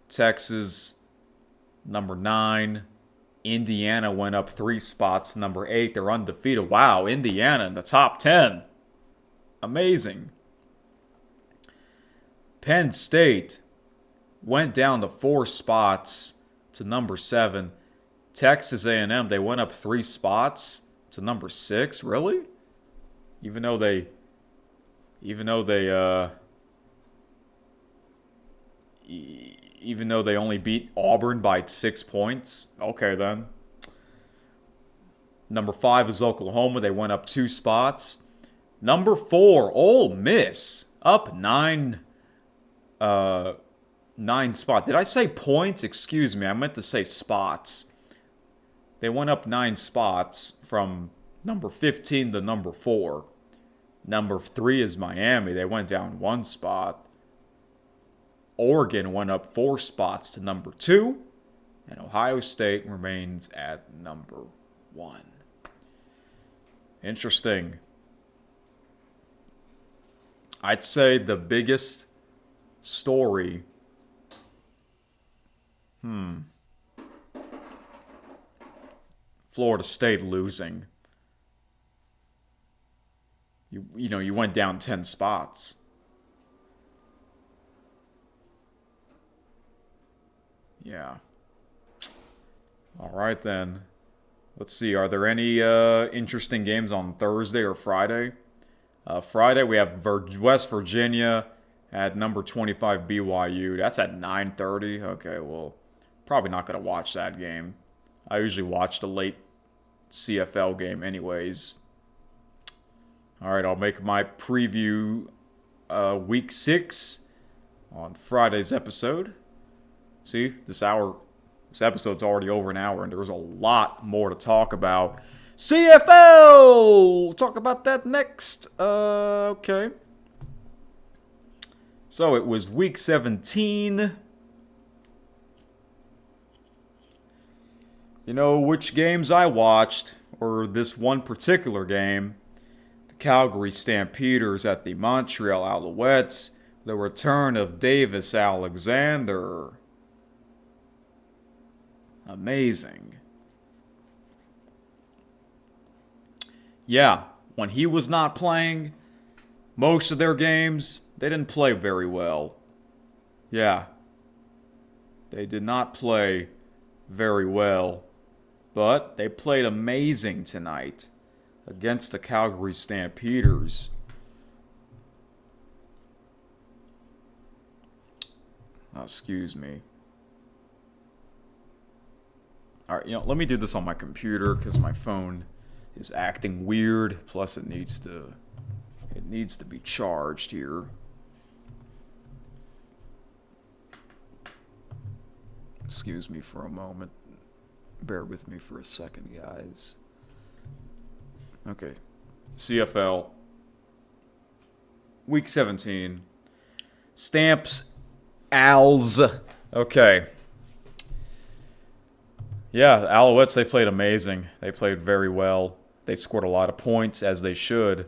Texas, number 9. Indiana went up 3 spots, number 8. They're undefeated. Wow, Indiana in the top 10. Amazing. Penn State went down to 4 spots to number 7. Texas A&M, they went up 3 spots to number 6. Really? Even though they only beat Auburn by 6 points. Okay, then. Number 5 is Oklahoma. They went up 2 spots. Number 4, Ole Miss, up 9 spots. Did I say points? Excuse me. I meant to say spots. They went up 9 spots from number 15 to number 4. Number 3 is Miami. They went down 1 spot. Oregon went up 4 spots to number 2. And Ohio State remains at number 1. Interesting. I'd say the biggest story. Florida State losing. You went down 10 spots. Yeah. All right, then. Let's see. Are there any interesting games on Thursday or Friday? Friday, we have West Virginia at number 25 BYU. That's at 9:30. Okay, well, probably not going to watch that game. I usually watch the late CFL game anyways. All right, I'll make my preview Week 6 on Friday's episode. See, this episode's already over an hour, and there's a lot more to talk about. CFL! We'll talk about that next. Okay. So it was Week 17. You know which games I watched, or this one particular game. The Calgary Stampeders at the Montreal Alouettes. The return of Davis Alexander. Amazing. Yeah, when he was not playing, most of their games, they didn't play very well. Yeah. They did not play very well. But they played amazing tonight against the Calgary Stampeders. Oh, excuse me. All right, let me do this on my computer because my phone is acting weird. Plus, it needs to be charged here. Excuse me for a moment. Bear with me for a second, guys. Okay. CFL. Week 17. Stamps. Als. Okay. Yeah, the Alouettes, they played amazing. They played very well. They scored a lot of points, as they should.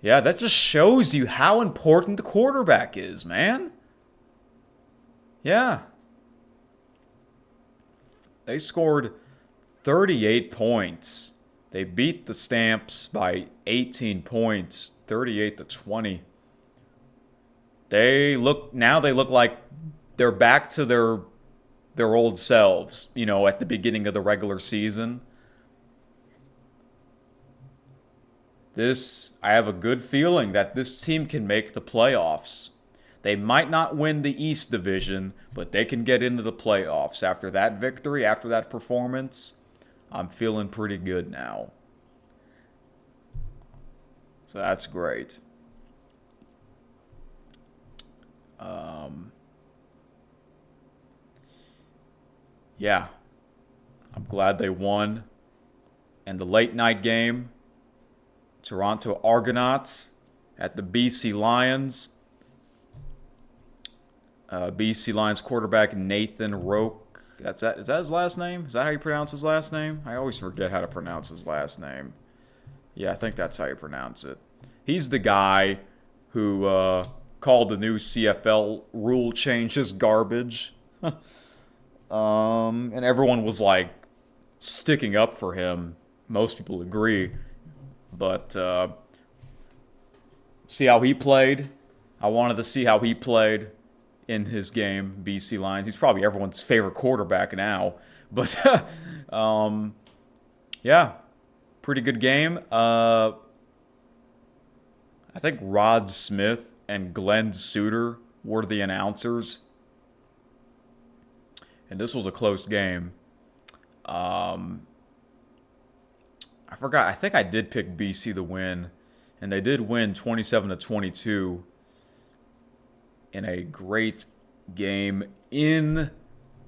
Yeah, that just shows you how important the quarterback is, man. Yeah. They scored 38 points. They beat the Stamps by 18 points, 38-20. They look like they're back to their old selves, at the beginning of the regular season. I have a good feeling that this team can make the playoffs. They might not win the East Division, but they can get into the playoffs. After that victory, after that performance, I'm feeling pretty good now. So that's great. Yeah, I'm glad they won. And the late night game, Toronto Argonauts at the BC Lions. BC Lions quarterback Nathan Roque. Is that his last name? Is that how you pronounce his last name? I always forget how to pronounce his last name. Yeah, I think that's how you pronounce it. He's the guy who called the new CFL rule changes garbage. And everyone was like sticking up for him. Most people agree. But see how he played? I wanted to see how he played in his game, BC Lions. He's probably everyone's favorite quarterback now. But, yeah, pretty good game. I think Rod Smith and Glenn Suter were the announcers. And this was a close game. I forgot. I think I did pick BC to win. And they did win 27-22 in a great game in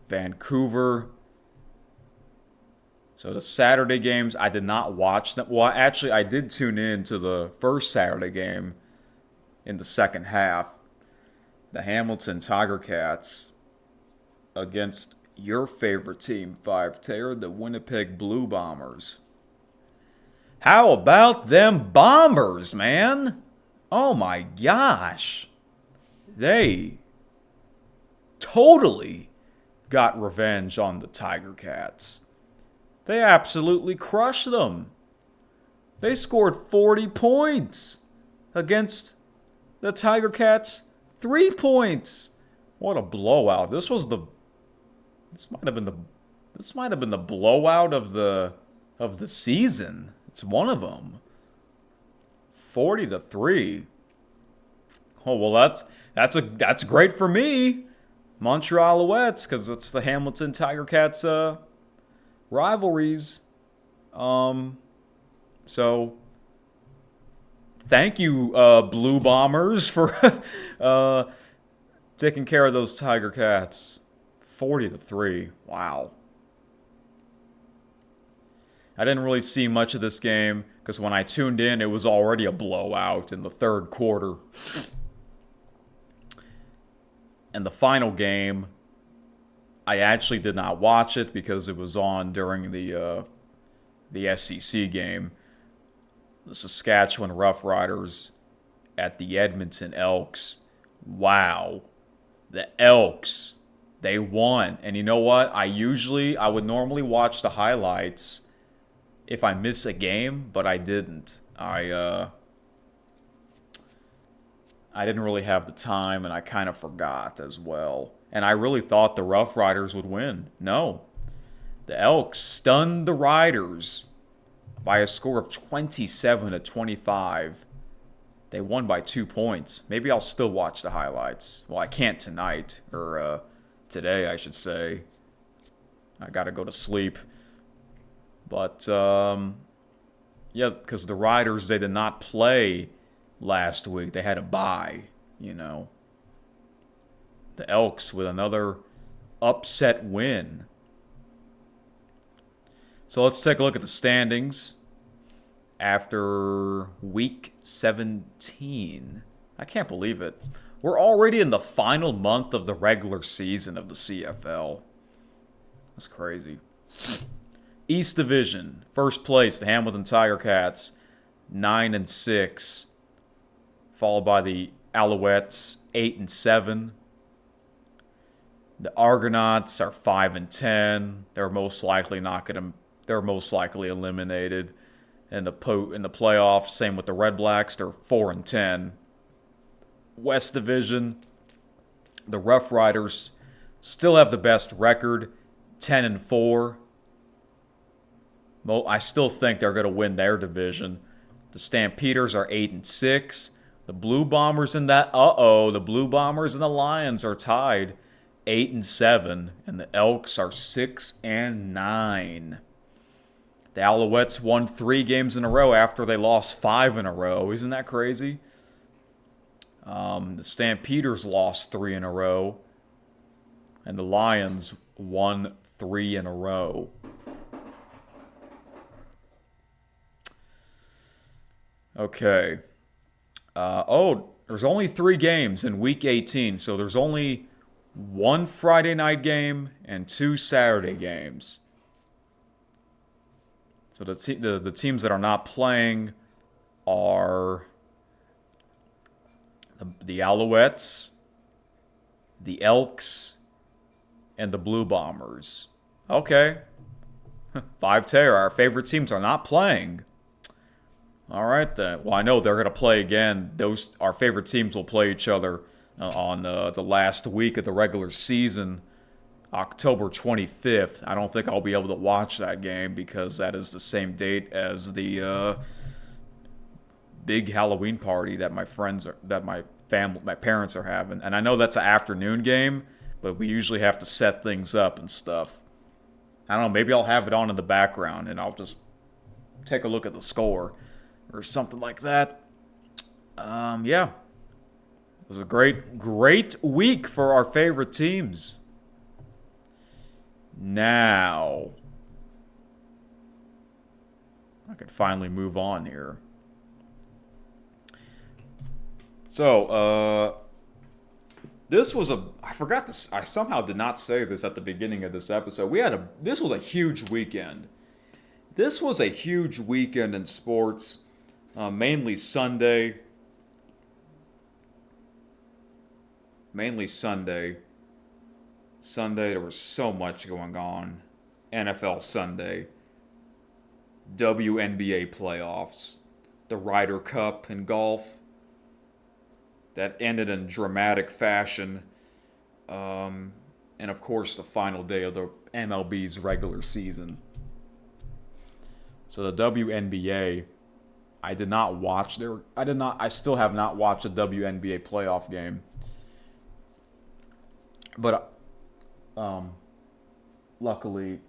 Vancouver. So the Saturday games, I did not watch them. Well, actually, I did tune in to the first Saturday game in the second half. The Hamilton Tiger Cats against your favorite team, 5-Tayer, the Winnipeg Blue Bombers. How about them Bombers, man? Oh my gosh. They totally got revenge on the Tiger Cats. They absolutely crushed them. They scored 40 points against the Tiger Cats, 3 points. What a blowout. This might have been the blowout of the season. It's one of them. 40-3. Oh, well, that's great for me, Montreal Alouettes, because it's the Hamilton Tiger Cats rivalries. So thank you, Blue Bombers, for taking care of those Tiger Cats. 40-3. Wow. I didn't really see much of this game because when I tuned in, it was already a blowout in the third quarter. And the final game, I actually did not watch it because it was on during the SEC game. The Saskatchewan Roughriders at the Edmonton Elks. Wow. The Elks. They won. And you know what? I would normally watch the highlights if I miss a game, but I didn't. I didn't really have the time, and I kind of forgot as well. And I really thought the Rough Riders would win. No. The Elks stunned the Riders by a score of 27-25. They won by 2 points. Maybe I'll still watch the highlights. Well, I can't tonight, or today, I should say. I gotta go to sleep. But, yeah, because the Riders, they did not play last week. They had a bye, The Elks with another upset win. So let's take a look at the standings after week 17. I can't believe it. We're already in the final month of the regular season of the CFL. That's crazy. East Division, first place, the Hamilton Tiger Cats, 9-6, followed by the Alouettes, 8-7. The Argonauts are 5-10. They're most likely not going to. They're most likely eliminated in the playoffs. Same with the Red Blacks. They're 4-10. West Division, the Rough Riders still have the best record, 10-4. I still think they're going to win their division. The Stampeders are 8-6. The Blue Bombers and the Blue Bombers and the Lions are tied, 8-7, and the Elks are 6-9. The Alouettes won 3 games in a row after they lost 5 in a row. Isn't that crazy? The Stampeders lost 3 in a row, and the Lions won 3 in a row. Okay. There's only 3 games in Week 18, so there's only 1 Friday night game and 2 Saturday games. So the teams that are not playing are the Alouettes, the Elks, and the Blue Bombers. Okay. 5-tear, our favorite teams are not playing. All right, then. Well, I know they're going to play again. Our favorite teams will play each other on the last week of the regular season, October 25th. I don't think I'll be able to watch that game because that is the same date as the big Halloween party that my parents are having. And I know that's an afternoon game, but we usually have to set things up and stuff. I don't know. Maybe I'll have it on in the background and I'll just take a look at the score or something like that. Yeah. It was a great week for our favorite teams. Now, I could finally move on here. So, this was I forgot this. I somehow did not say this at the beginning of this episode. This was a huge weekend. This was a huge weekend in sports, mainly Sunday. Sunday, there was so much going on. NFL Sunday, WNBA playoffs, the Ryder Cup in golf that ended in dramatic fashion, and of course the final day of the MLB's regular season. So the WNBA, I still have not watched a WNBA playoff game. But luckily,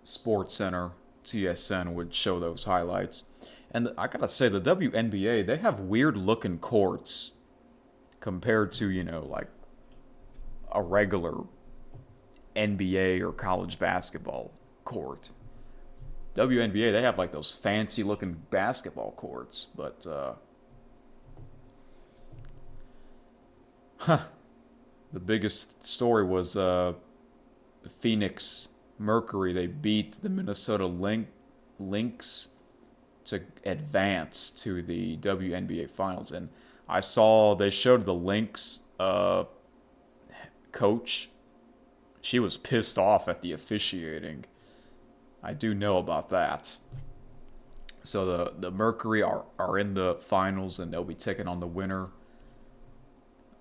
SportsCenter, KSN would show those highlights. And I gotta say, the WNBA, they have weird looking courts compared to, like a regular NBA or college basketball court. WNBA, they have like those fancy looking basketball courts, but the biggest story was Phoenix Mercury. They beat the Minnesota Lynx to advance to the WNBA Finals. And I saw they showed the Lynx coach. She was pissed off at the officiating. I do know about that. So the Mercury are in the finals, and they'll be taking on the winner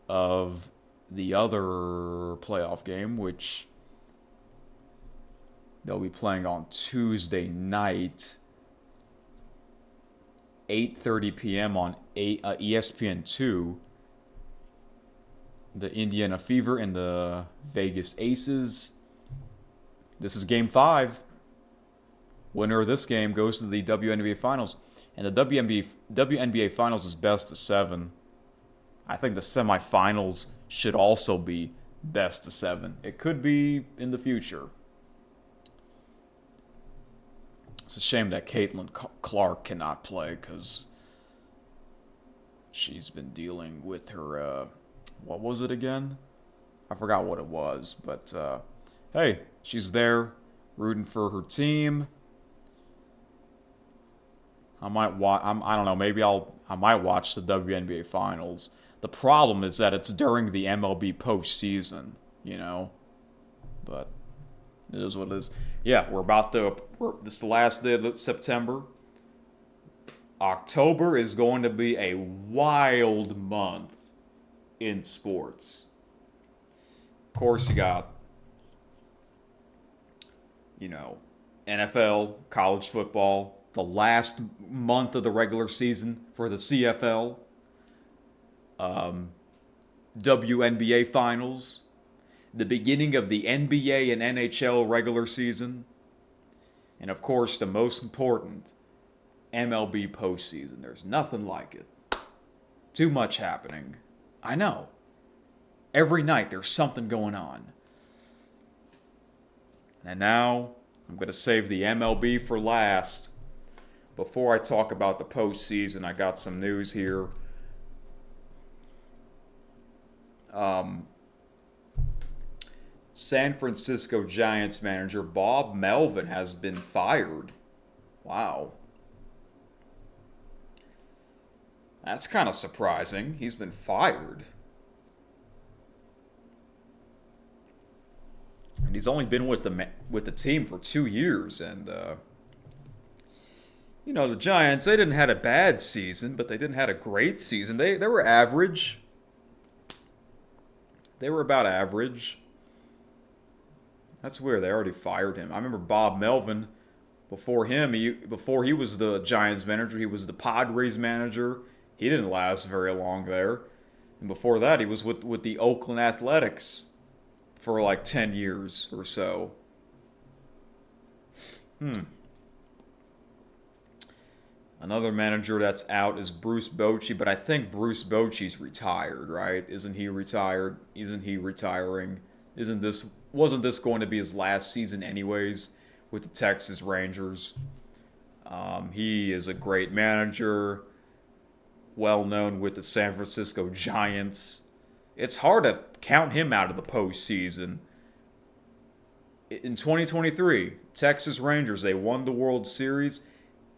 of the other playoff game, which they'll be playing on Tuesday night, 8:30 p.m. on ESPN2. The Indiana Fever and the Vegas Aces. This is Game 5. Winner of this game goes to the WNBA Finals. And the WNBA Finals is best of 7. I think the semifinals should also be best of 7. It could be in the future. It's a shame that Caitlin Clark cannot play because she's been dealing with her, what was it again? I forgot what it was, but hey, she's there rooting for her team. I might watch. I don't know. Maybe I might watch the WNBA finals. The problem is that it's during the MLB postseason. But it is what it is. Yeah, this is the last day of September. October is going to be a wild month in sports. Of course, you got, NFL, college football, the last month of the regular season for the CFL, WNBA finals, the beginning of the NBA and NHL regular season, and of course, the most important, MLB postseason. There's nothing like it. Too much happening. I know. Every night there's something going on. And now I'm going to save the MLB for last. Before I talk about the postseason, I got some news here. San Francisco Giants manager Bob Melvin has been fired. Wow. That's kind of surprising. He's been fired. And he's only been with the team for 2 years. And, the Giants, they didn't have a bad season, but they didn't have a great season. They were average. They were about average. That's weird. They already fired him. I remember Bob Melvin. Before he was the Giants manager, he was the Padres manager. He didn't last very long there. And before that, he was with the Oakland Athletics for like 10 years or so. Another manager that's out is Bruce Bochy, but I think Bruce Bochy's retired, right? Isn't he retired? Isn't he retiring? Wasn't this going to be his last season anyways with the Texas Rangers? He is a great manager, well known with the San Francisco Giants. It's hard to count him out of the postseason. In 2023, Texas Rangers, they won the World Series.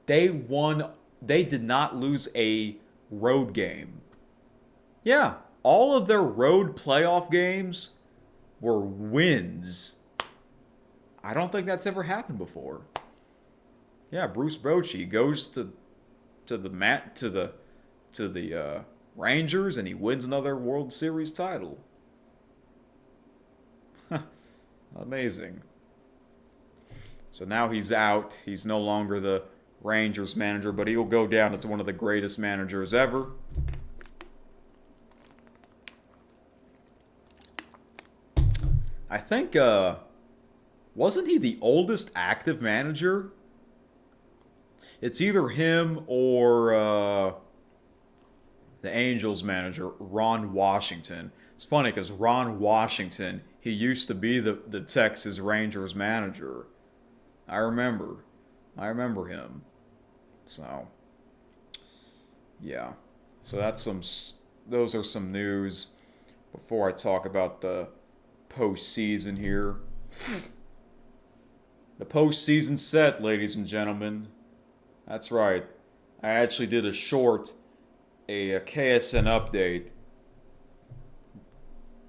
They did not lose a road game. Yeah, all of their road playoff games were wins. I don't think that's ever happened before. Yeah, Bruce Bochy goes to the Rangers and he wins another World Series title. Amazing. So now he's out. He's no longer the Rangers manager, but he'll go down as one of the greatest managers ever. I think, wasn't he the oldest active manager? It's either him or the Angels manager, Ron Washington. It's funny because Ron Washington, he used to be the Texas Rangers manager. I remember him. So, yeah. So those are some news before I talk about the postseason here. The postseason set, ladies and gentlemen. That's right. I actually did a KSN update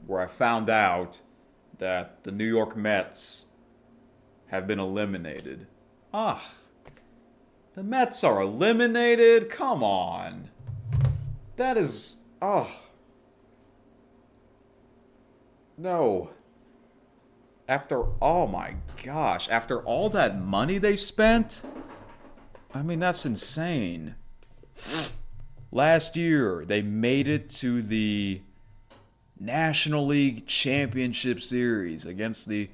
where I found out that the New York Mets have been eliminated. The Mets are eliminated? Come on. That is... No. Oh my gosh, after all that money they spent? I mean, that's insane. Last year, they made it to the National League Championship Series against the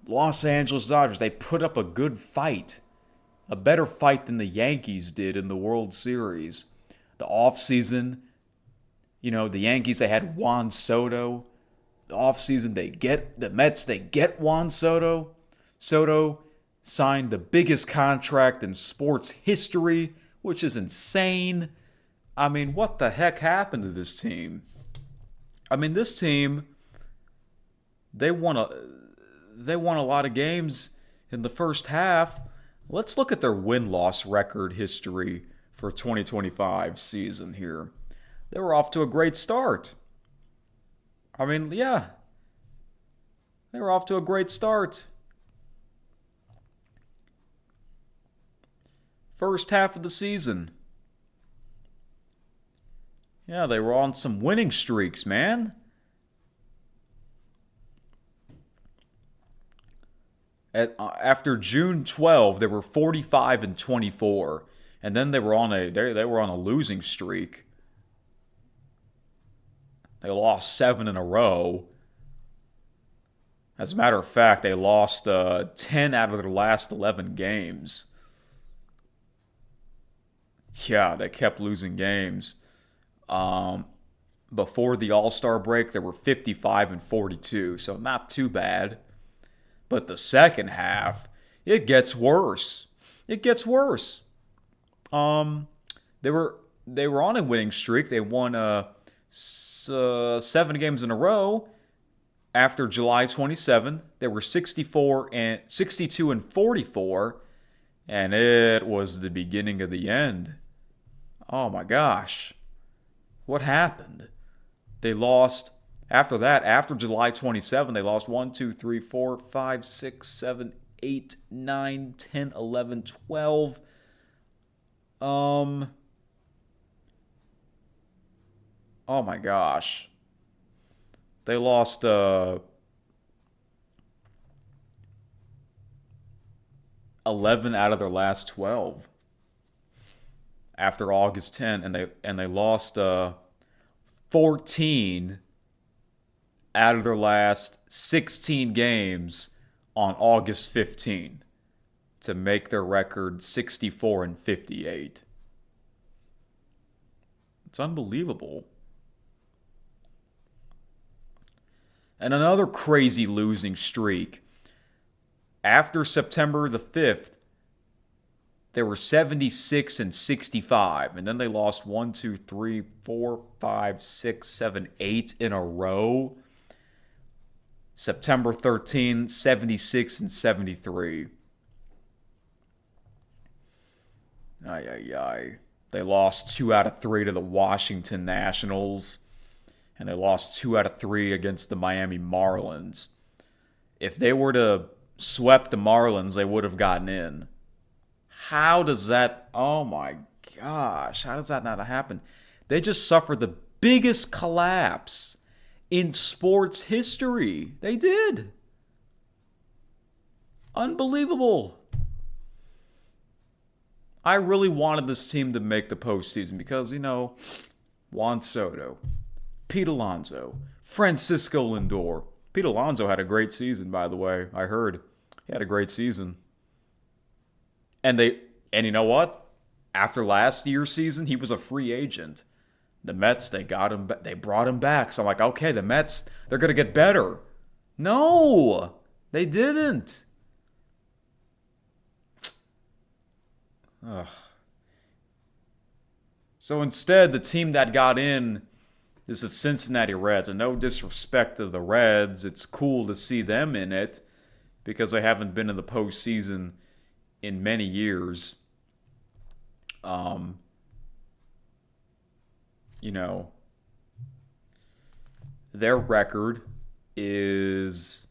Los Angeles Dodgers. They put up a good fight. A better fight than the Yankees did in the World Series. The offseason, the Yankees, they had Juan Soto. The offseason, the Mets, they get Juan Soto. Soto signed the biggest contract in sports history, which is insane. I mean, what the heck happened to this team? I mean, this team, they won a lot of games in the first half. Let's look at their win-loss record history for 2025 season here. They were off to a great start. I mean, yeah, they were off to a great start. First half of the season. Yeah, they were on some winning streaks, man. After June 12, they were 45-24, and then they were on a losing streak. They lost 7 in a row. As a matter of fact, they lost 10 out of their last 11 games. Yeah, they kept losing games. Before the All-Star break, they were 55-42, so not too bad. But the second half, it gets worse. It gets worse. They were on a winning streak. They won 7 games in a row. After July 27, they were 62-44, and it was the beginning of the end. Oh my gosh. What happened? They lost, after that, after July 27, they lost 1, 2, 3, 4, 5, 6, 7, 8, 9, 10, 11, 12. Oh my gosh. They lost 11 out of their last 12 after August 10, and they lost 14 out of their last 16 games on August 15 to make their record 64-58. It's unbelievable. And another crazy losing streak. After September the 5th, they were 76-65. And then they lost 1, 2, 3, 4, 5, 6, 7, 8 in a row. September 13, 76-73. They lost 2 out of 3 to the Washington Nationals. And they lost 2 out of 3 against the Miami Marlins. If they were to sweep the Marlins, they would have gotten in. How does that... Oh my gosh. How does that not happen? They just suffered the biggest collapse in sports history. They did. Unbelievable. I really wanted this team to make the postseason because, Juan Soto, Pete Alonso, Francisco Lindor. Pete Alonso had a great season, by the way. I heard he had a great season. And you know what? After last year's season, he was a free agent. The Mets, they brought him back. So I'm like, okay, the Mets, they're going to get better. No, they didn't. Ugh. So instead, the team that got in is the Cincinnati Reds. And no disrespect to the Reds, it's cool to see them in it because they haven't been in the postseason in many years. Their record is...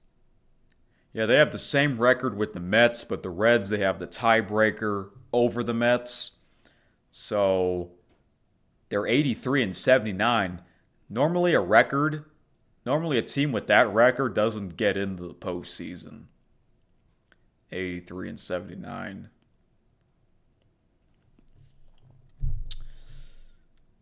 Yeah, they have the same record with the Mets, but the Reds, they have the tiebreaker over the Mets. So they're 83-79. Normally a team with that record doesn't get into the postseason. 83-79.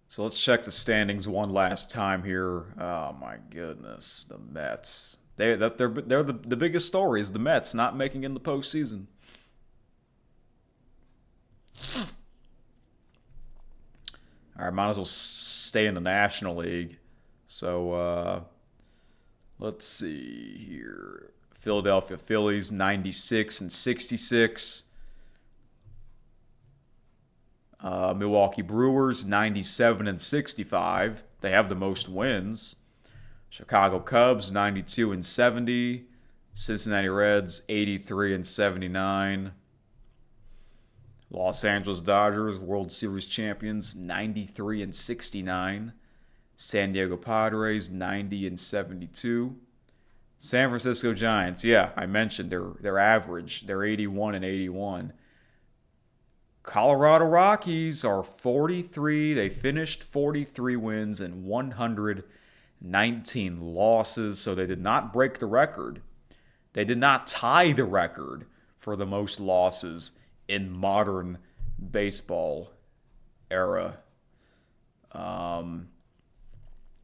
So let's check the standings one last time here. Oh my goodness, the Mets. They're the biggest story is the Mets not making in the postseason. All right, might as well stay in the National League. So let's see here. Philadelphia Phillies 96-66. Milwaukee Brewers 97-65. They have the most wins. Chicago Cubs 92-70. Cincinnati Reds 83-79. Los Angeles Dodgers, World Series champions, 93-69. San Diego Padres, 90-72. San Francisco Giants, yeah, I mentioned their average. They're 81-81. Colorado Rockies are 43. They finished 43 wins and 119 losses, so they did not break the record. They did not tie the record for the most losses in modern baseball era.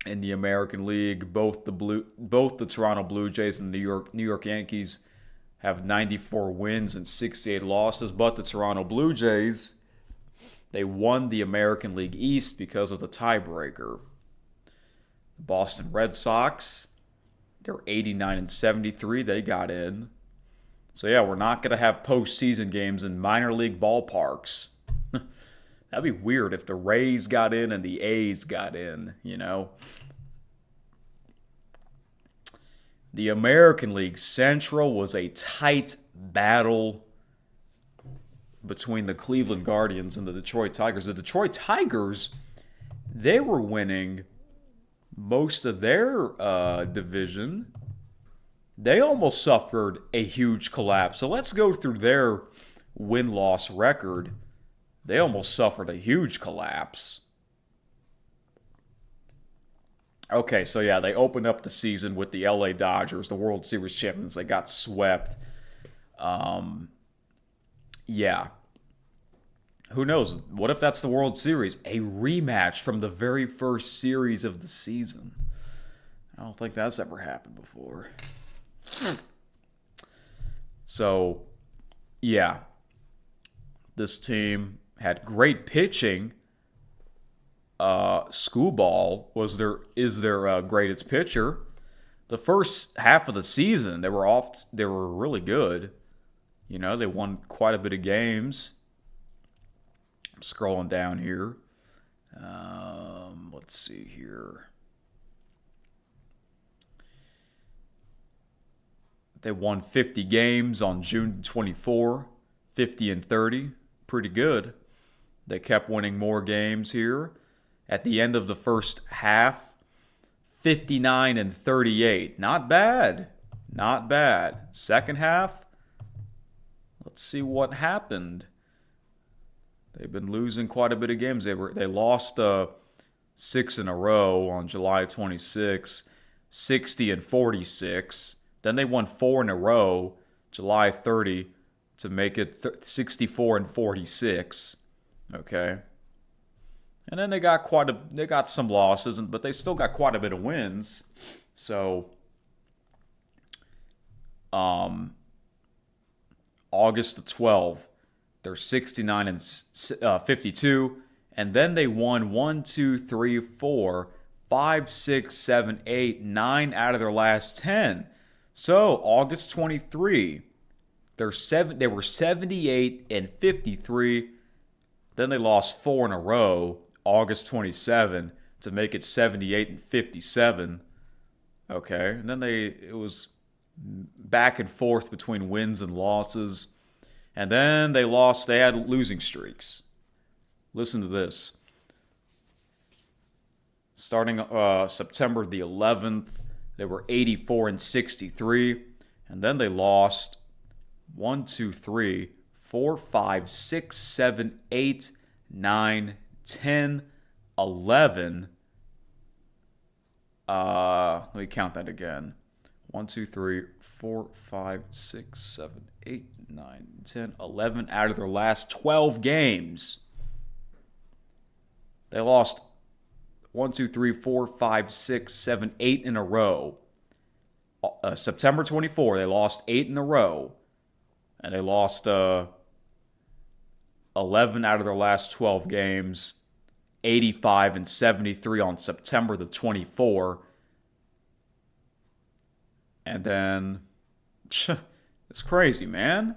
In the American League, both the Toronto Blue Jays and the New York Yankees have 94 wins and 68 losses, but the Toronto Blue Jays, they won the American League East because of the tiebreaker. The Boston Red Sox, they're 89-73. They got in. So, yeah, we're not going to have postseason games in minor league ballparks. That'd be weird if the Rays got in and the A's got in, you know. The American League Central was a tight battle between the Cleveland Guardians and the Detroit Tigers. The Detroit Tigers, they were winning most of their division. They almost suffered a huge collapse. So let's go through their win-loss record. They almost suffered a huge collapse. Okay, so yeah, they opened up the season with the LA Dodgers, the World Series champions. They got swept. Yeah. Who knows? What if that's the World Series? A rematch from the very first series of the season. I don't think that's ever happened before. So, yeah. This team had great pitching. Skubal is their greatest pitcher. The first half of the season, they were really good. You know, they won quite a bit of games. I'm scrolling down here. Let's see here. They won 50 games on June 24, 50-30. Pretty good. They kept winning more games here. At the end of the first half, 59-38. Not bad. Not bad. Second half, let's see what happened. They've been losing quite a bit of games. They lost 6 in a row on July 26, 60-46. Then they won 4 in a row, July 30, to make it 64-46. Okay. And then they got some losses, but they still got quite a bit of wins. So, August the 12th, they're 69-52, and then they won 1, 2, 3, 4, 5, 6, 7, 8, 9 out of their last 10. So, August 23, they were 78-53. Then they lost 4 in a row, August 27, to make it 78-57. Okay, and then it was back and forth between wins and losses. And then they had losing streaks. Listen to this. Starting September the 11th, they were 84-63. And then they lost 1, 2, 3, 4, 5, 6, 7, 8, 9, 10, 11. Let me count that again. 1, 2, 3, 4, 5, 6, 7, 8, 9, 10, 11 out of their last 12 games. They lost 1, 2, 3, 4, 5, 6, 7, 8 in a row. September 24, they lost 8 in a row. And they lost 11 out of their last 12 games. 85-73 on September the 24th. And then, it's crazy, man.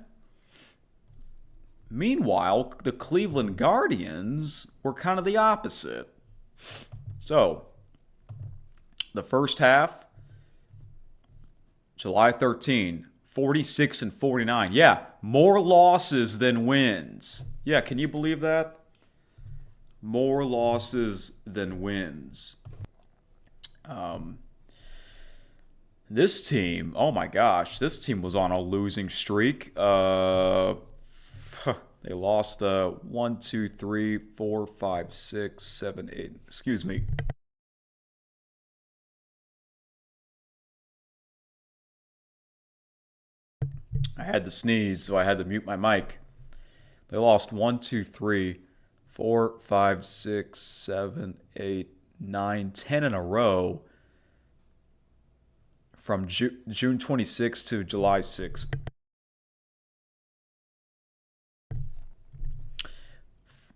Meanwhile, the Cleveland Guardians were kind of the opposite. So, the first half, July 13, 46 and 49. Yeah, more losses than wins. Yeah, can you believe that? More losses than wins. This team, oh my gosh, this team was on a losing streak. They lost 1, 2, 3, 4, 5, 6, 7, 8. Excuse me. I had to sneeze, so I had to mute my mic. They lost 1, 2, 3, 4, 5, 6, 7, 8, 9, 10 in a row from June 26th to July 6th.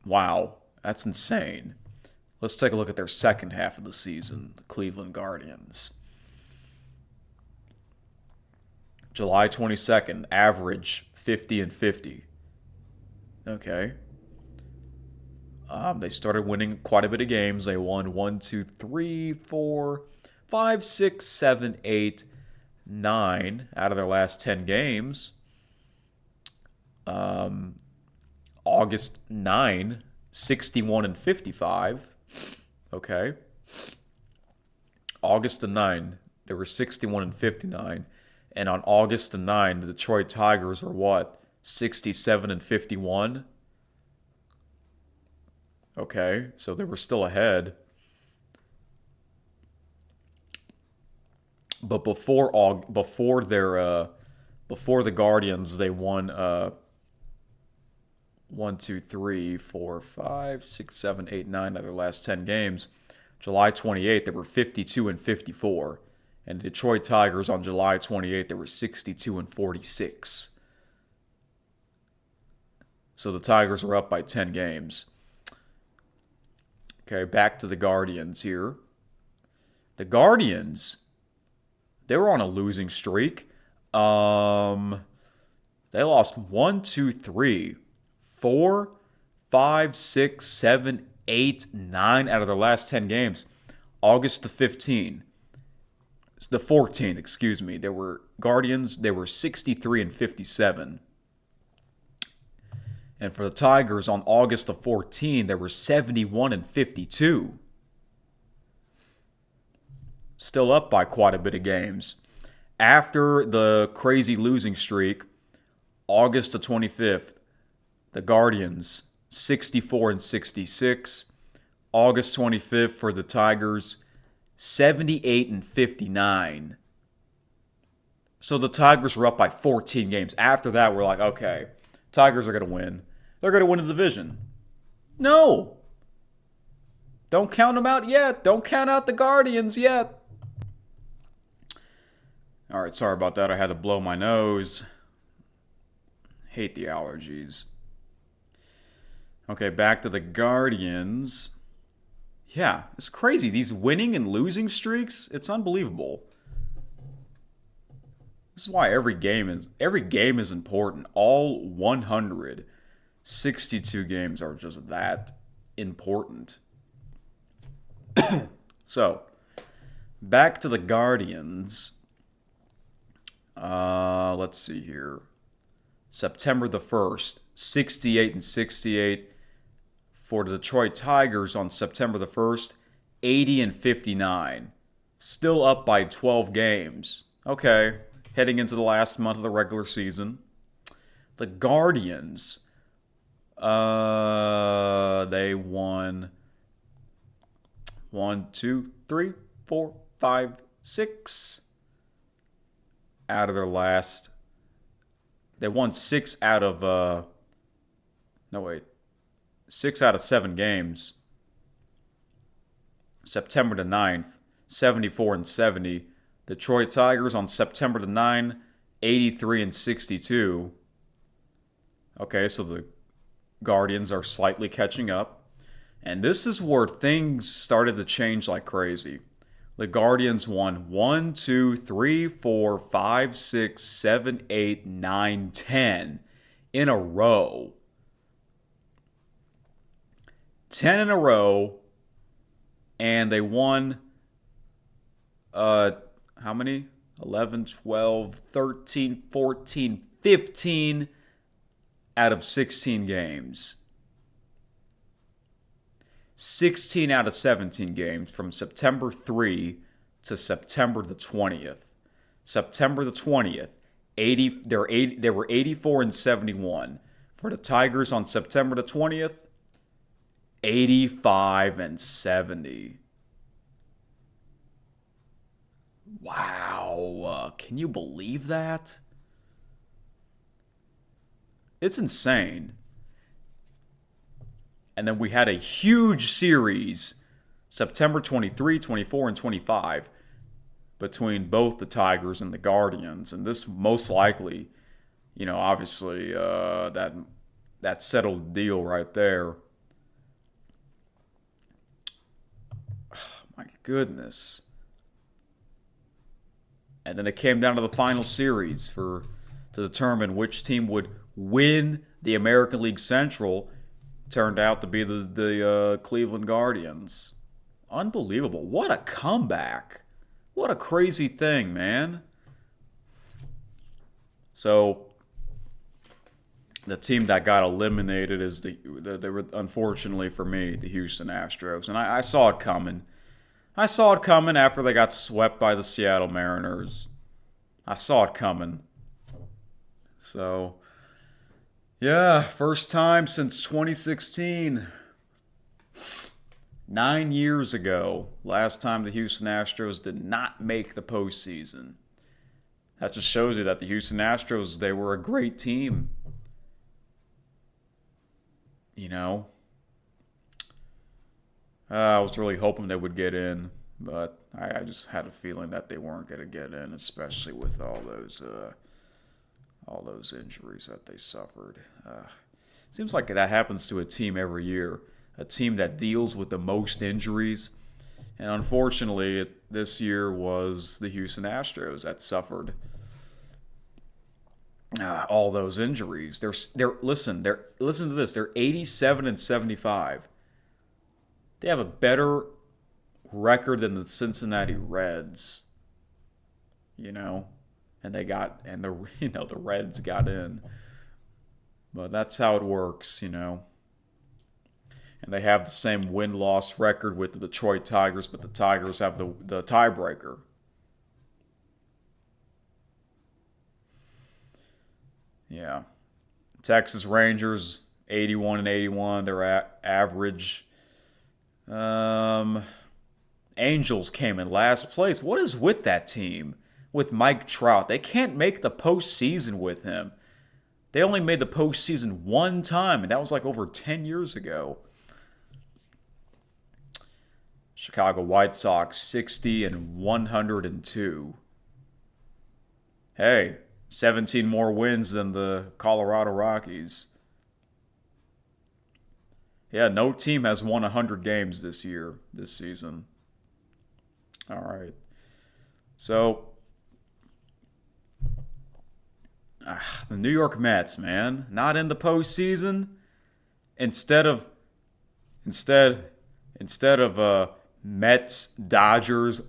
Wow, that's insane. Let's take a look at their second half of the season, the Cleveland Guardians. July 22nd, average 50 and 50. Okay. They started winning quite a bit of games. They won 1, 2, 3, 4, 5, 6, 7, 8, 9 out of their last 10 games. August 9, 61 and 55. Okay. August the 9, they were 61 and 59. And on August the 9, the Detroit Tigers were what? 67 and 51? Okay, so they were still ahead. But before the Guardians, they won 1, 2, 3, 4, 5, 6, 7, 8, 9 out of their last 10 games. July 28th, they were 52 and 54. And the Detroit Tigers on July 28th, they were 62 and 46. So the Tigers were up by 10 games. Okay, back to the Guardians here. The Guardians, they were on a losing streak. They lost 1, 2, 3, 4, 5, 6, 7, 8, 9 out of their last 10 games. August the 15th. The 14th, excuse me. They were Guardians, they were 63 and 57. And for the Tigers on August the 14th, they were 71 and 52. Still up by quite a bit of games. After the crazy losing streak, August the 25th, the Guardians 64 and 66. August 25th for the Tigers 78 and 59. So the Tigers were up by 14 games. After that, we're like, okay, Tigers are going to win. They're going to win the division. No. Don't count them out yet. Don't count out the Guardians yet. All right, sorry about that. I had to blow my nose. Hate the allergies. Okay, back to the Guardians. Yeah, it's crazy. These winning and losing streaks, it's unbelievable. This is why every game is important. All 162 games are just that important. So, back to the Guardians. Let's see here. September the 1st, 68 and 68. For the Detroit Tigers on September the 1st, 80 and 59. Still up by 12 games. Okay, heading into the last month of the regular season. The Guardians, they won 1, 2, 3, 4, 5, 6 out of their last. They won 6 out of 6 out of 7 games. September the 9th, 74 and 70. Detroit Tigers on September the 9th, 83 and 62. Okay, so the Guardians are slightly catching up. And this is where things started to change like crazy. The Guardians won 1, 2, 3, 4, 5, 6, 7, 8, 9, 10 in a row. 10 in a row, and they won, how many? 11, 12, 13, 14, 15 out of 16 games. 16 out of 17 games from September 3 to September the 20th. September the 20th, they were 84 and 71. For the Tigers on September the 20th, 85 and 70. Wow. Can you believe that? It's insane. And then we had a huge series, September 23, 24, and 25, between both the Tigers and the Guardians. And this most likely, obviously, that settled the deal right there. My goodness. And then it came down to the final series to determine which team would win the American League Central. Turned out to be the Cleveland Guardians. Unbelievable. What a comeback. What a crazy thing, man. So, the team that got eliminated is they were, unfortunately for me, the Houston Astros. And I saw it coming. I saw it coming after they got swept by the Seattle Mariners. I saw it coming. So, yeah, first time since 2016. 9 years ago, last time the Houston Astros did not make the postseason. That just shows you that the Houston Astros, they were a great team. I was really hoping they would get in, but I just had a feeling that they weren't going to get in, especially with all those injuries that they suffered. Seems like that happens to a team every year, a team that deals with the most injuries. And unfortunately, this year was the Houston Astros that suffered all those injuries. Listen to this. They're 87 and 75. They have a better record than the Cincinnati Reds. And the Reds got in. But that's how it works, And they have the same win-loss record with the Detroit Tigers, but the Tigers have the tiebreaker. Yeah. Texas Rangers, 81 and 81. They're average. Angels came in last place. What is with that team? With Mike Trout. They can't make the postseason with him. They only made the postseason one time, and that was like over 10 years ago. Chicago White Sox, 60 and 102. Hey, 17 more wins than the Colorado Rockies. Yeah, no team has won 100 games this season. All right. So, the New York Mets, man, not in the postseason. Instead of Mets Dodgers,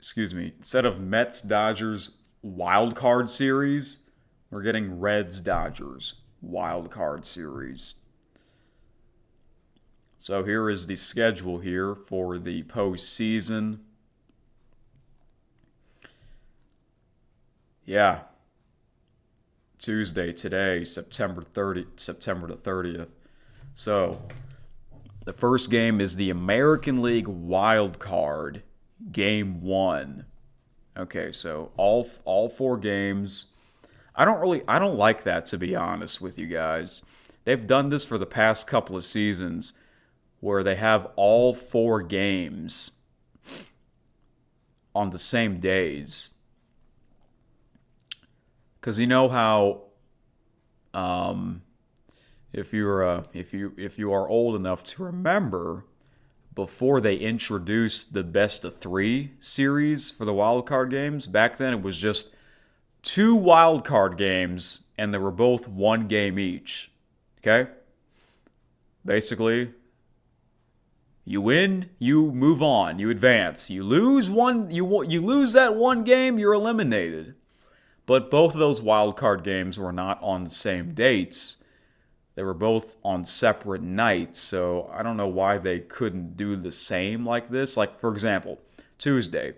instead of Mets Dodgers wild card series, we're getting Reds Dodgers wild card series. So here is the schedule here for the postseason. Yeah. Tuesday, today, September the 30th. So, the first game is the American League Wild Card, Game 1. Okay, so all four games. I don't like that, to be honest with you guys. They've done this for the past couple of seasons where they have all four games on the same days. Because you know how if you are old enough to remember, before they introduced the best of 3 series for the wild card games, back then it was just 2 wild card games and they were both 1 game each. Okay? Basically, You win, you move on, you advance. You lose one, you lose that one game, you're eliminated. But both of those wild card games were not on the same dates. They were both on separate nights, so I don't know why they couldn't do the same like this. Like, for example, Tuesday,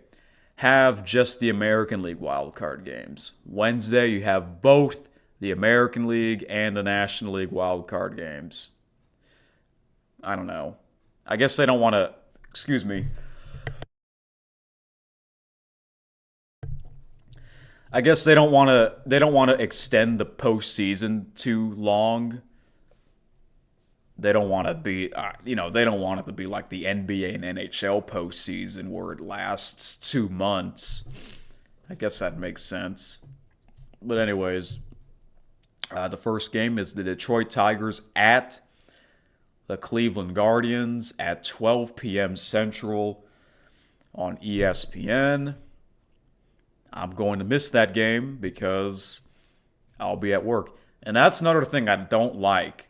have just the American League wildcard games. Wednesday, you have both the American League and the National League wildcard games. I don't know. I guess they don't want to, excuse me. I guess they don't want to extend the postseason too long. They don't want to be, they don't want it to be like the NBA and NHL postseason where it lasts 2 months. I guess that makes sense. But anyways, the first game is the Detroit Tigers at the Cleveland Guardians at 12 p.m. Central on ESPN. I'm going to miss that game because I'll be at work. And that's another thing I don't like.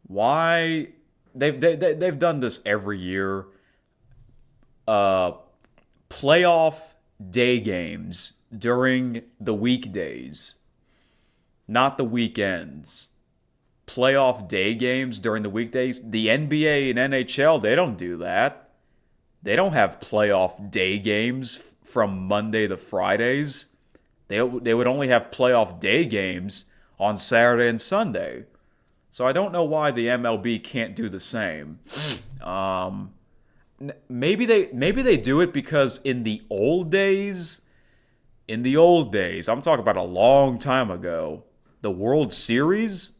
Why they've done this every year. Playoff day games during the weekdays, not the weekends. Playoff day games during the weekdays. The NBA and NHL, they don't do that. They don't have playoff day games from Monday to Fridays. They would only have playoff day games on Saturday and Sunday. So I don't know why the MLB can't do the same. Maybe they do it because in the old days, I'm talking about a long time ago, the World Series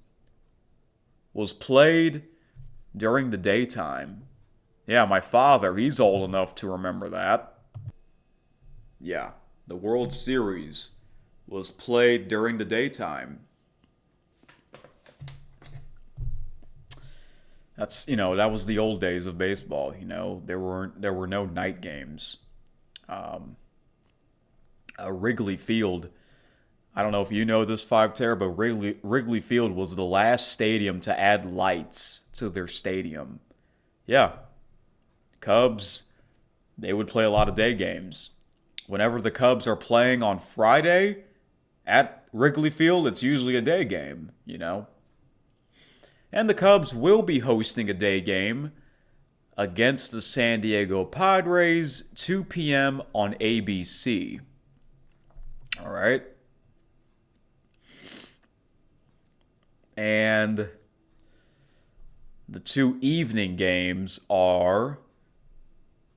was played during the daytime. Yeah, my father, he's old enough to remember that. Yeah, the World Series was played during the daytime. That was the old days of baseball. There were no night games. Wrigley Field. I don't know if you know this, 5-Ter, but Wrigley Field was the last stadium to add lights to their stadium. Yeah, Cubs, they would play a lot of day games. Whenever the Cubs are playing on Friday at Wrigley Field, it's usually a day game. And the Cubs will be hosting a day game against the San Diego Padres, 2 p.m. on ABC. All right. And the two evening games are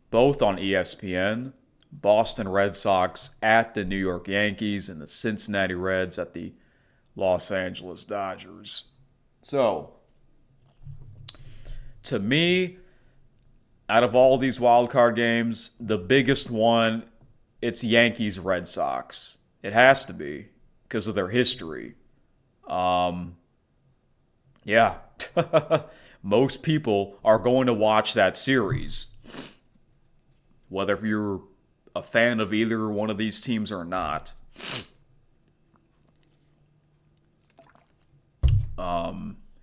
both on ESPN. Boston Red Sox at the New York Yankees and the Cincinnati Reds at the Los Angeles Dodgers. So, to me, out of all these wild card games, the biggest one, it's Yankees Red Sox. It has to be because of their history. Yeah. Most people are going to watch that series. Whether you're a fan of either one of these teams or not.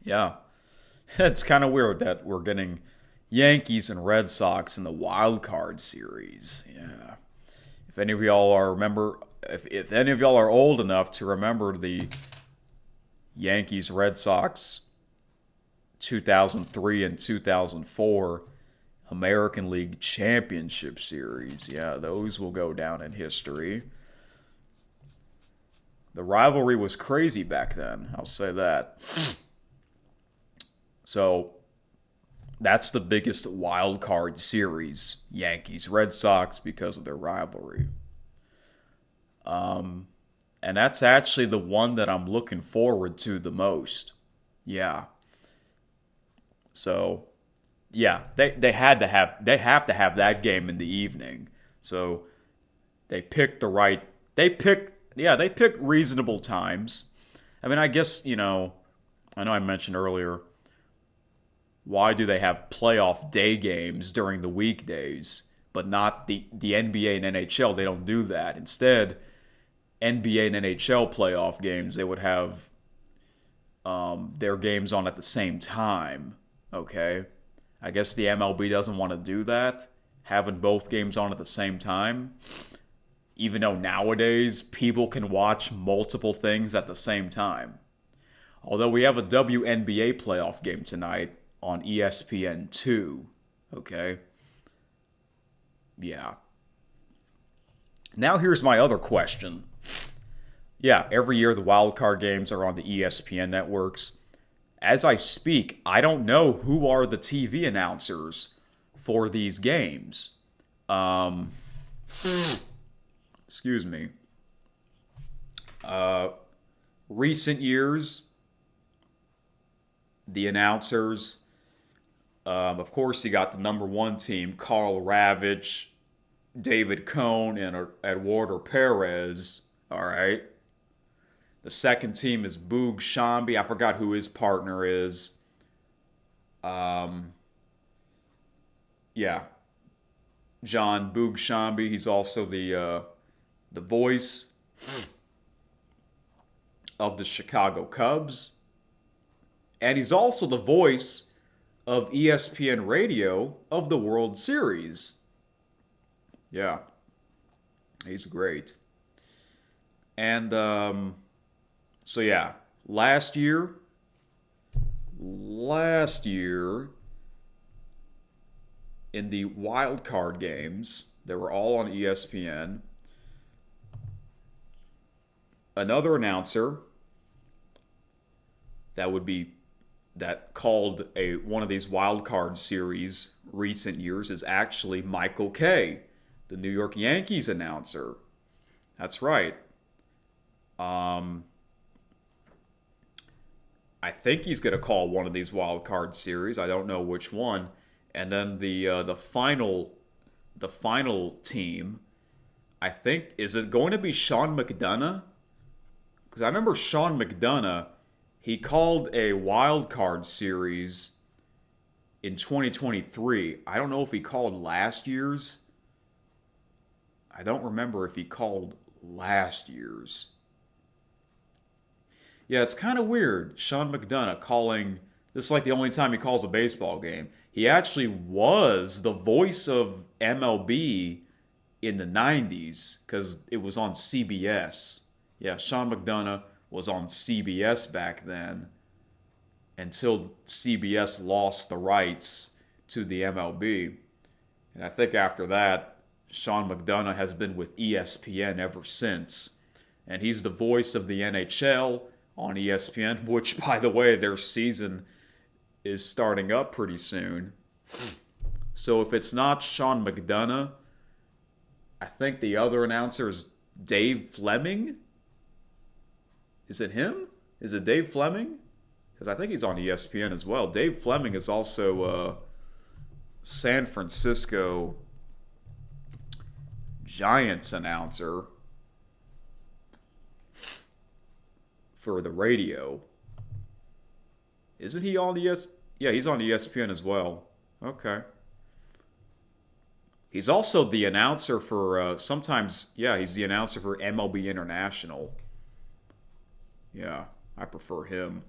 Yeah. It's kind of weird that we're getting Yankees and Red Sox in the wild card series. Yeah. If any of y'all are old enough to remember the Yankees Red Sox 2003 and 2004 American League Championship Series, yeah, those will go down in history. The rivalry was crazy back then, I'll say that. So, that's the biggest wild card series, Yankees Red Sox, because of their rivalry. And that's actually the one that I'm looking forward to the most. Yeah. So, yeah, they have to have that game in the evening. So they pick reasonable times. I mean, I guess, I know I mentioned earlier, why do they have playoff day games during the weekdays, but not the NBA and NHL? They don't do that. Instead, NBA and NHL playoff games, they would have their games on at the same time. Okay? I guess the MLB doesn't want to do that, having both games on at the same time. Even though nowadays people can watch multiple things at the same time. Although we have a WNBA playoff game tonight on ESPN2. Okay? Yeah. Now here's my other question. Yeah, every year the wildcard games are on the ESPN networks. As I speak, I don't know who are the TV announcers for these games. Um, excuse me. Uh, Recent years, the announcers, of course, you got the number one team, Carl Ravitch, David Cohn, and Eduardo Perez. All right. The second team is Boog Shambi. I forgot who his partner is. Um, yeah, John Boog Shambi. He's also the voice of the Chicago Cubs, and he's also the voice of ESPN Radio of the World Series. Yeah, he's great. And so yeah, last year in the wild card games, they were all on ESPN. Another announcer that called one of these wild card series recent years is actually Michael Kay, the New York Yankees announcer. That's right. I think he's going to call one of these wild card series. I don't know which one. And then the final team, I think, is it going to be Sean McDonough? Because I remember Sean McDonough, he called a wild card series in 2023. I don't know if he called last year's. I don't remember if he called last year's. Yeah, it's kind of weird. Sean McDonough calling. This is like the only time he calls a baseball game. He actually was the voice of MLB in the 90s because it was on CBS. Yeah, Sean McDonough was on CBS back then until CBS lost the rights to the MLB. And I think after that, Sean McDonough has been with ESPN ever since. And he's the voice of the NHL on ESPN, which, by the way, their season is starting up pretty soon. So if it's not Sean McDonough, I think the other announcer is Dave Fleming. Is it him? Is it Dave Fleming? Because I think he's on ESPN as well. Dave Fleming is also a San Francisco Giants announcer for the radio. Isn't he on Yeah, he's on ESPN as well. Okay. He's also the announcer for he's the announcer for MLB International. Yeah, I prefer him.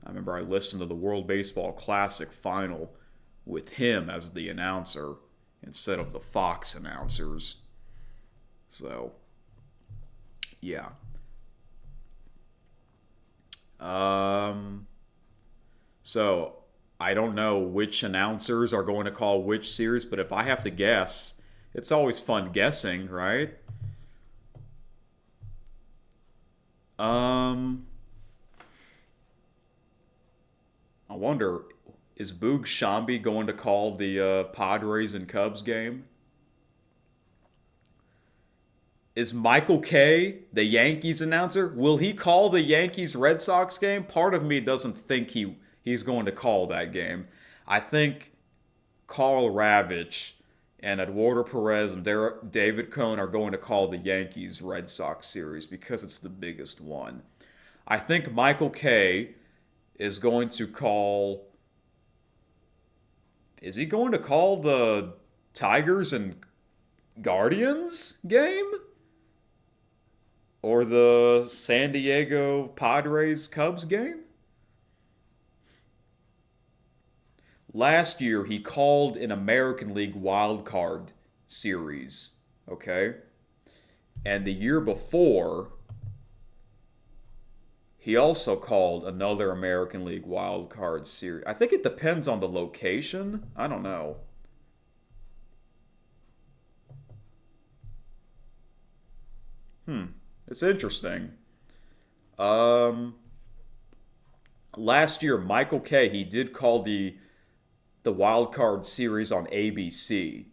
I remember I listened to the World Baseball Classic final with him as the announcer instead of the Fox announcers. So, yeah. So I don't know which announcers are going to call which series, but if I have to guess, it's always fun guessing, right? I wonder, is Boog Shambi going to call the Padres and Cubs game? Is Michael Kay, the Yankees announcer, will he call the Yankees Red Sox game? Part of me doesn't think he's going to call that game. I think Carl Ravitch and Eduardo Perez and David Cohn are going to call the Yankees Red Sox series because it's the biggest one. I think Michael Kay is going to call. Is he going to call the Tigers and Guardians game? Or the San Diego Padres Cubs game? last year he called an American League wild card series, okay? And the year before, he also called another American League wild card series. I think it depends on the location. I don't know. It's interesting. Um, Last year, Michael Kay, he did call the wild card series on ABC.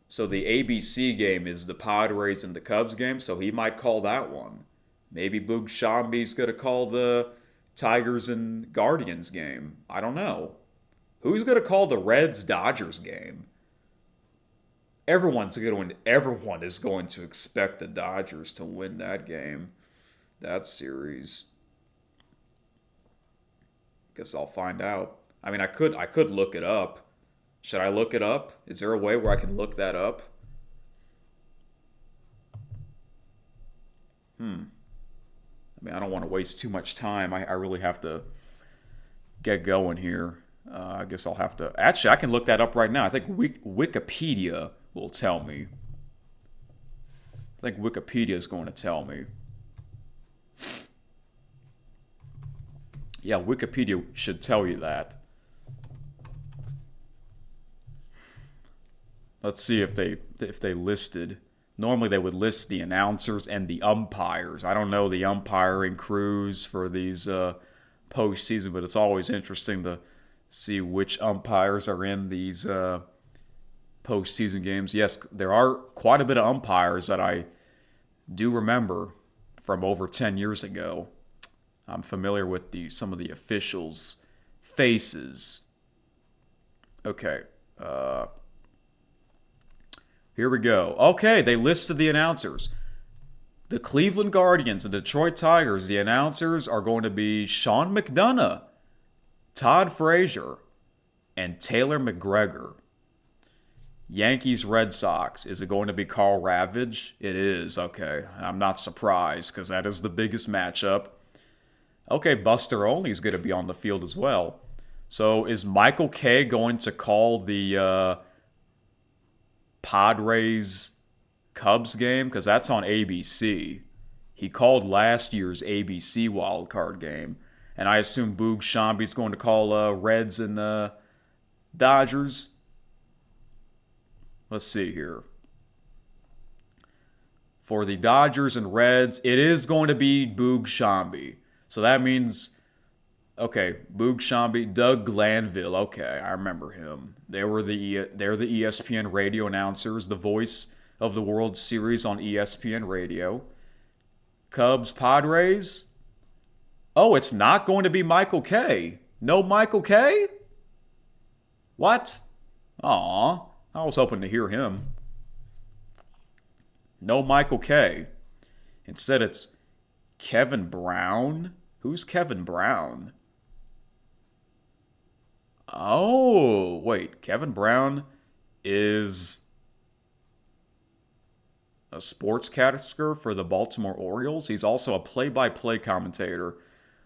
So the ABC game is the Padres and the Cubs game, so he might call that one. Maybe Boog Shambi's going to call the Tigers and Guardians game. I don't know. Who's going to call the Reds Dodgers game? Everyone is going to expect the Dodgers to win that game, that series. Guess I'll find out. I mean, I could look it up. Should I look it up? Is there a way where I can look that up? I mean, I don't want to waste too much time. I really have to get going here. I guess I'll have to. Actually, I can look that up right now. I think Wikipedia will tell me. I think Wikipedia is going to tell me. Yeah, Wikipedia should tell you that. Let's see if they listed. Normally they would list the announcers and the umpires. I don't know the umpiring crews for these postseason, but it's always interesting to see which umpires are in these postseason games. Yes, there are quite a bit of umpires that I do remember from over 10 years ago. I'm familiar with some of the officials' faces. Okay. Here we go. Okay, they listed the announcers. The Cleveland Guardians and Detroit Tigers, the announcers are going to be Sean McDonough, Todd Frazier, and Taylor McGregor. Yankees Red Sox, is it going to be Carl Ravage? It is, okay. I'm not surprised because that is the biggest matchup. Okay, Buster Olney is going to be on the field as well. So is Michael Kay going to call the Padres Cubs game? Because that's on ABC. He called last year's ABC wildcard game. And I assume Boog Shambi's going to call Reds and Dodgers. Let's see here. For the Dodgers and Reds, it is going to be Boog Shambi. So that means, okay, Boog Shambi, Doug Glanville. Okay, I remember him. They're the ESPN radio announcers, the voice of the World Series on ESPN radio. Cubs, Padres. Oh, it's not going to be Michael Kay. No Michael Kay? What? Aw, I was hoping to hear him. No Michael Kay. Instead, it's Kevin Brown. Who's Kevin Brown? Oh, wait. Kevin Brown is a sportscaster for the Baltimore Orioles. He's also a play-by-play commentator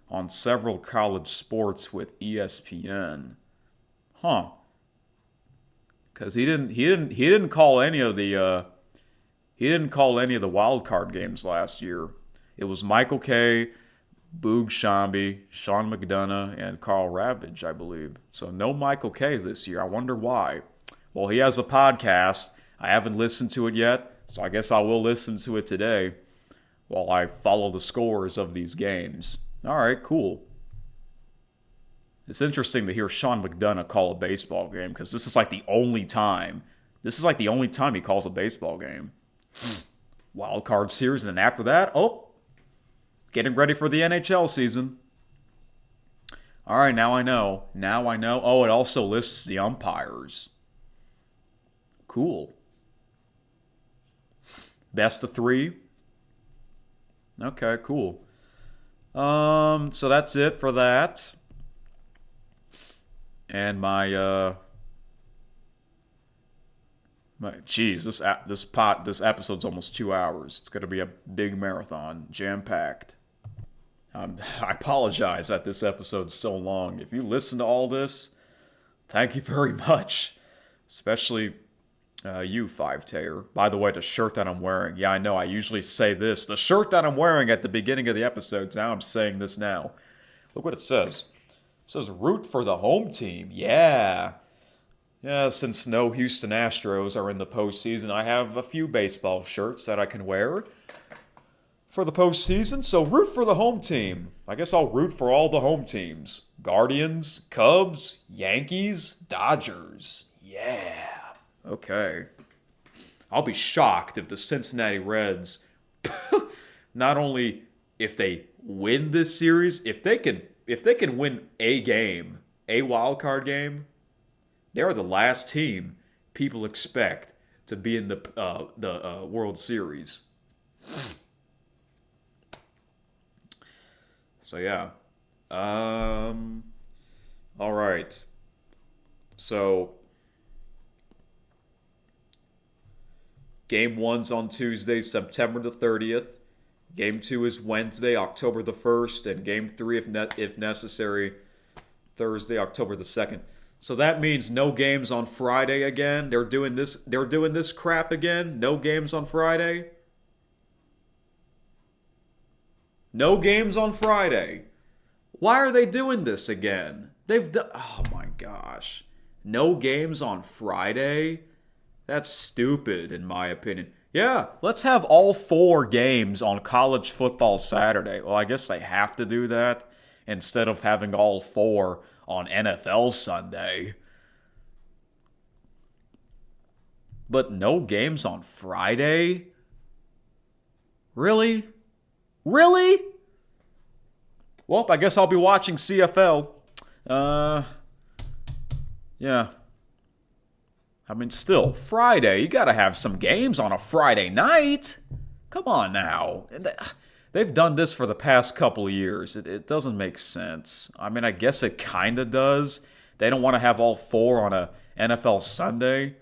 on several college sports with ESPN. Huh. Because he didn't call any of the wild card games last year. It was Michael Kay, Boog Shambi, Sean McDonough, and Carl Ravage, I believe. So no Michael Kay this year. I wonder why. Well, he has a podcast. I haven't listened to it yet, so I guess I will listen to it today while I follow the scores of these games. All right, cool. It's interesting to hear Sean McDonough call a baseball game because this is like the only time. This is like the only time he calls a baseball game. Wild card series, and then after that, getting ready for the NHL season. All right, now I know. Oh, it also lists the umpires. Cool. Best of 3. Okay, cool. So that's it for that. And this episode's almost 2 hours. It's gonna be a big marathon, jam-packed. I apologize that this episode's so long. If you listen to all this, Thank you very much. Especially you, Five Tayer. By the way, the shirt that I'm wearing. Yeah, I know. I usually say this. The shirt that I'm wearing at the beginning of the episodes. Now I'm saying this now. Look what it says. It says root for the home team. Yeah. Yeah, since no Houston Astros are in the postseason, I have a few baseball shirts that I can wear for the postseason. So root for the home team. I guess I'll root for all the home teams. Guardians, Cubs, Yankees, Dodgers. Yeah. Okay. I'll be shocked if the Cincinnati Reds, not only if they win this series, if they can win a game, a wild card game, they're the last team people expect to be in the World Series. So yeah. All right. So Game 1's on Tuesday, September the 30th. Game 2 is Wednesday, October the 1st, and Game 3, if necessary, Thursday, October the 2nd. So that means no games on Friday again. They're doing this crap again. No games on Friday. No games on Friday. Why are they doing this again? They've done. Oh my gosh. No games on Friday? That's stupid, in my opinion. Yeah, let's have all 4 games on college football Saturday. Well, I guess they have to do that instead of having all 4 on NFL Sunday. But no games on Friday? Really? Really? Well, I guess I'll be watching CFL. Yeah. I mean, still, Friday, you gotta have some games on a Friday night. Come on now. They've done this for the past couple of years. It doesn't make sense. I mean, I guess it kinda does. They don't want to have all 4 on a NFL Sunday.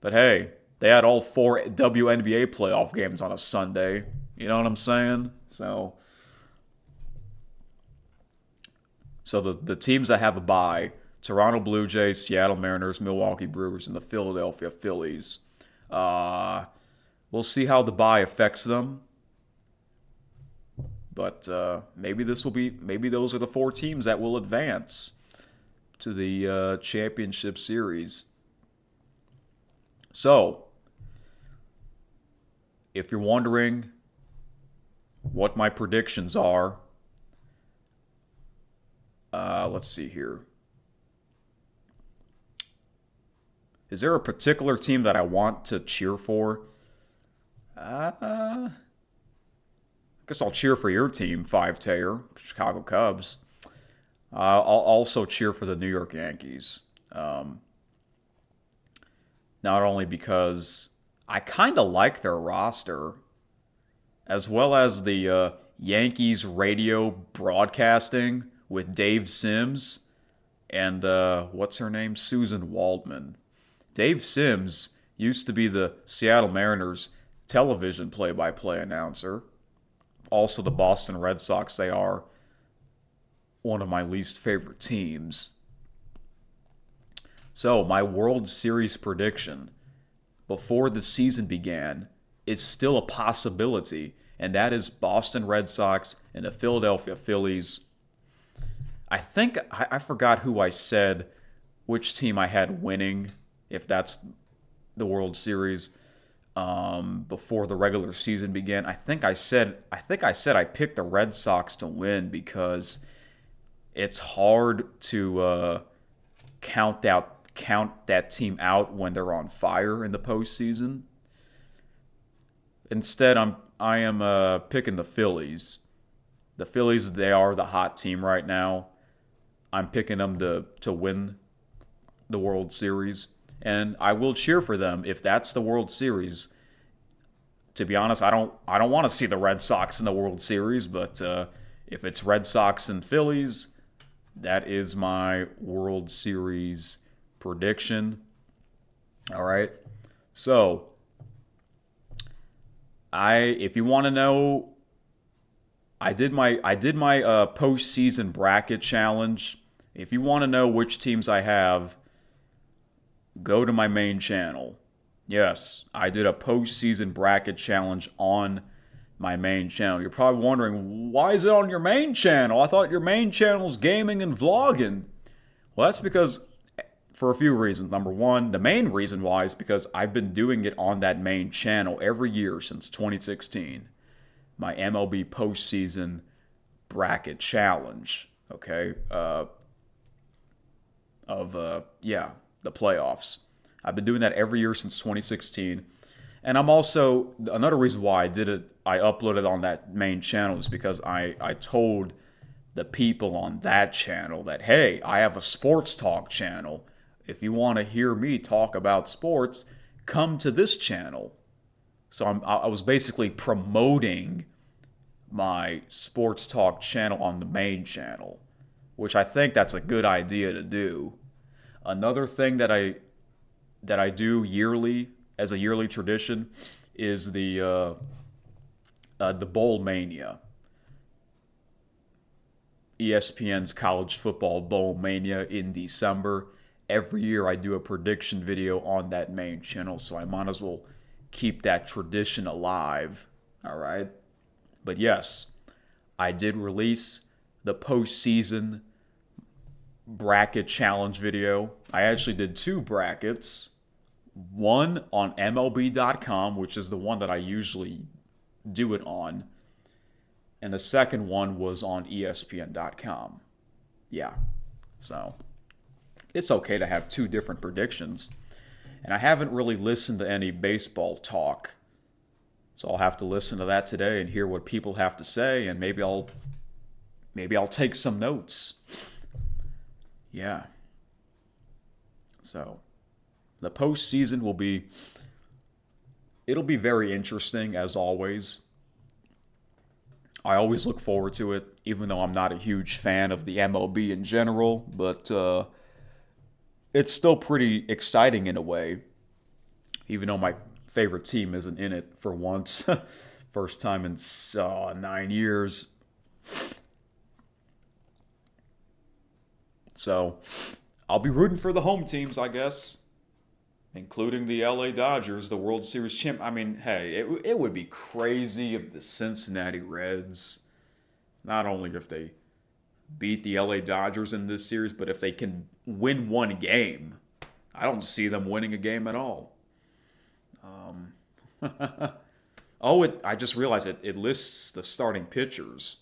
But hey, they had all 4 WNBA playoff games on a Sunday. You know what I'm saying? So the teams that have a bye: Toronto Blue Jays, Seattle Mariners, Milwaukee Brewers, and the Philadelphia Phillies. We'll see how the bye affects them. But maybe those are the 4 teams that will advance to the championship series. So, if you're wondering what my predictions are, let's see here. Is there a particular team that I want to cheer for? I guess I'll cheer for your team, Five Tayer, Chicago Cubs. I'll also cheer for the New York Yankees. Not only because I kind of like their roster, as well as the Yankees radio broadcasting with Dave Sims and what's her name? Susan Waldman. Dave Sims used to be the Seattle Mariners television play-by-play announcer. Also the Boston Red Sox. They are one of my least favorite teams. So, my World Series prediction before the season began is still a possibility, and that is Boston Red Sox and the Philadelphia Phillies. I think I forgot who I said, which team I had winning, if that's the World Series, before the regular season began. I think I said I picked the Red Sox to win because it's hard to count that team out when they're on fire in the postseason. Instead, I am picking the Phillies. The Phillies, they are the hot team right now. I'm picking them to win the World Series, and I will cheer for them if that's the World Series. To be honest, I don't want to see the Red Sox in the World Series, but if it's Red Sox and Phillies, that is my World Series prediction. All right. So, if you want to know, I did my postseason bracket challenge If you want to know which teams I have, go to my main channel. Yes, I did a postseason bracket challenge on my main channel. You're probably wondering, why is it on your main channel? I thought your main channel's gaming and vlogging. Well, that's because, for a few reasons. Number one, the main reason why is because I've been doing it on that main channel every year since 2016. My MLB postseason bracket challenge, okay? The playoffs. I've been doing that every year since 2016. And I'm also, another reason why I uploaded on that main channel is because I told the people on that channel that, hey, I have a sports talk channel. If you want to hear me talk about sports, come to this channel. So I was basically promoting my sports talk channel on the main channel, which I think that's a good idea to do. Another thing that I do yearly as a yearly tradition is the Bowl Mania. ESPN's College Football Bowl Mania in December. Every year I do a prediction video on that main channel, so I might as well keep that tradition alive. All right? But yes, I did release the postseason bracket challenge video. I actually did 2 brackets. One on MLB.com, which is the one that I usually do it on. And the second one was on ESPN.com. Yeah. So it's okay to have 2 different predictions. And I haven't really listened to any baseball talk. So I'll have to listen to that today and hear what people have to say, and maybe I'll take some notes. Yeah. So the postseason it'll be very interesting as always. I always look forward to it, even though I'm not a huge fan of the MLB in general, but it's still pretty exciting in a way, even though my favorite team isn't in it for once. First time in 9 years. So I'll be rooting for the home teams, I guess, including the LA Dodgers, the World Series champ. I mean, hey, it would be crazy if the Cincinnati Reds, not only if they beat the LA Dodgers in this series, but if they can win one game. I don't see them winning a game at all. I just realized it lists the starting pitchers.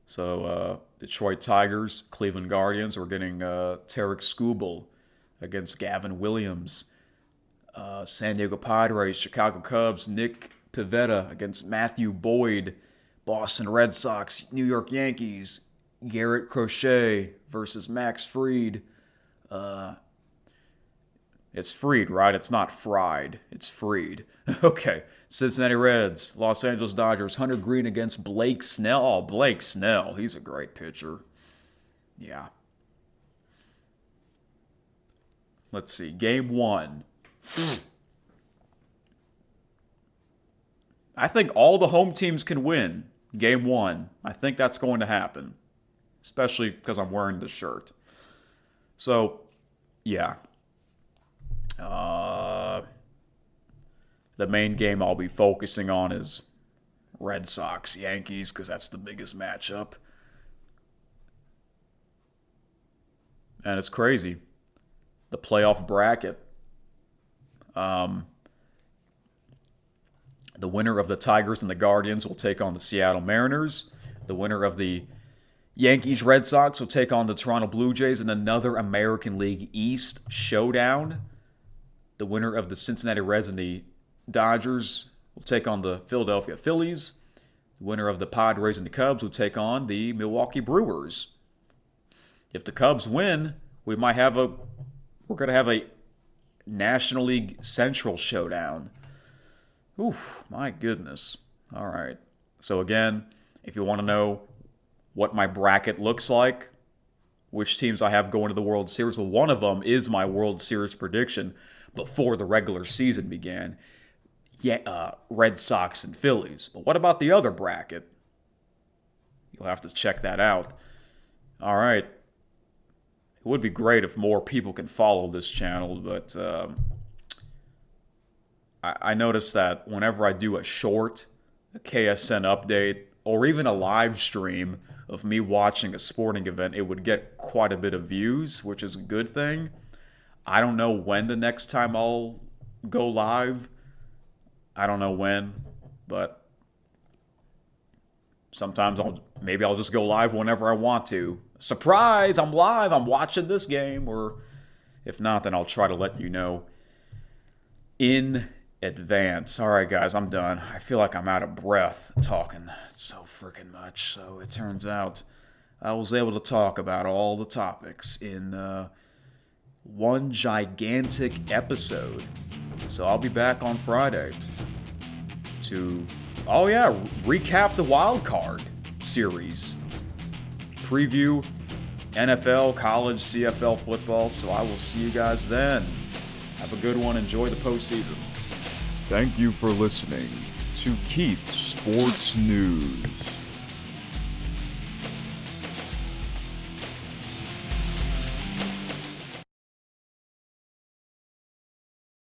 So, Detroit Tigers, Cleveland Guardians, we're getting Tarek Skubal against Gavin Williams. San Diego Padres, Chicago Cubs, Nick Pivetta against Matthew Boyd. Boston Red Sox, New York Yankees, Garrett Crochet versus Max Fried. It's Fried, right? It's not fried. It's Fried. Okay. Cincinnati Reds, Los Angeles Dodgers, Hunter Green against Blake Snell. Oh, Blake Snell. He's a great pitcher. Yeah. Let's see. Game 1. I think all the home teams can win Game 1. I think that's going to happen, especially because I'm wearing the shirt. So, yeah. The main game I'll be focusing on is Red Sox, Yankees, because that's the biggest matchup. And it's crazy. The playoff bracket. The winner of the Tigers and the Guardians will take on the Seattle Mariners. The winner of the Yankees Red Sox will take on the Toronto Blue Jays in another American League East showdown. The winner of the Cincinnati Reds and the Dodgers will take on the Philadelphia Phillies. The winner of the Padres and the Cubs will take on the Milwaukee Brewers. If the Cubs win, we're going to have a National League Central showdown. Oof, my goodness. All right. So again, if you want to know what my bracket looks like, which teams I have going to the World Series, well, one of them is my World Series prediction before the regular season began. Red Sox and Phillies. But what about the other bracket? you'll have to check that out. All right. It would be great if more people can follow this channel, but I noticed that whenever I do a short, a KSN update, or even a live stream of me watching a sporting event, it would get quite a bit of views, which is a good thing. I don't know when the next time I'll go live. I don't know when, but sometimes maybe I'll just go live whenever I want to. Surprise, I'm live, I'm watching this game. Or if not, then I'll try to let you know in advance. All right, guys, I'm done. I feel like I'm out of breath talking so freaking much. So it turns out I was able to talk about all the topics in one gigantic episode. So I'll be back on Friday to, recap the wild card series. Preview NFL, college, CFL football. So I will see you guys then. Have a good one. Enjoy the postseason. Thank you for listening to Keith Sports News.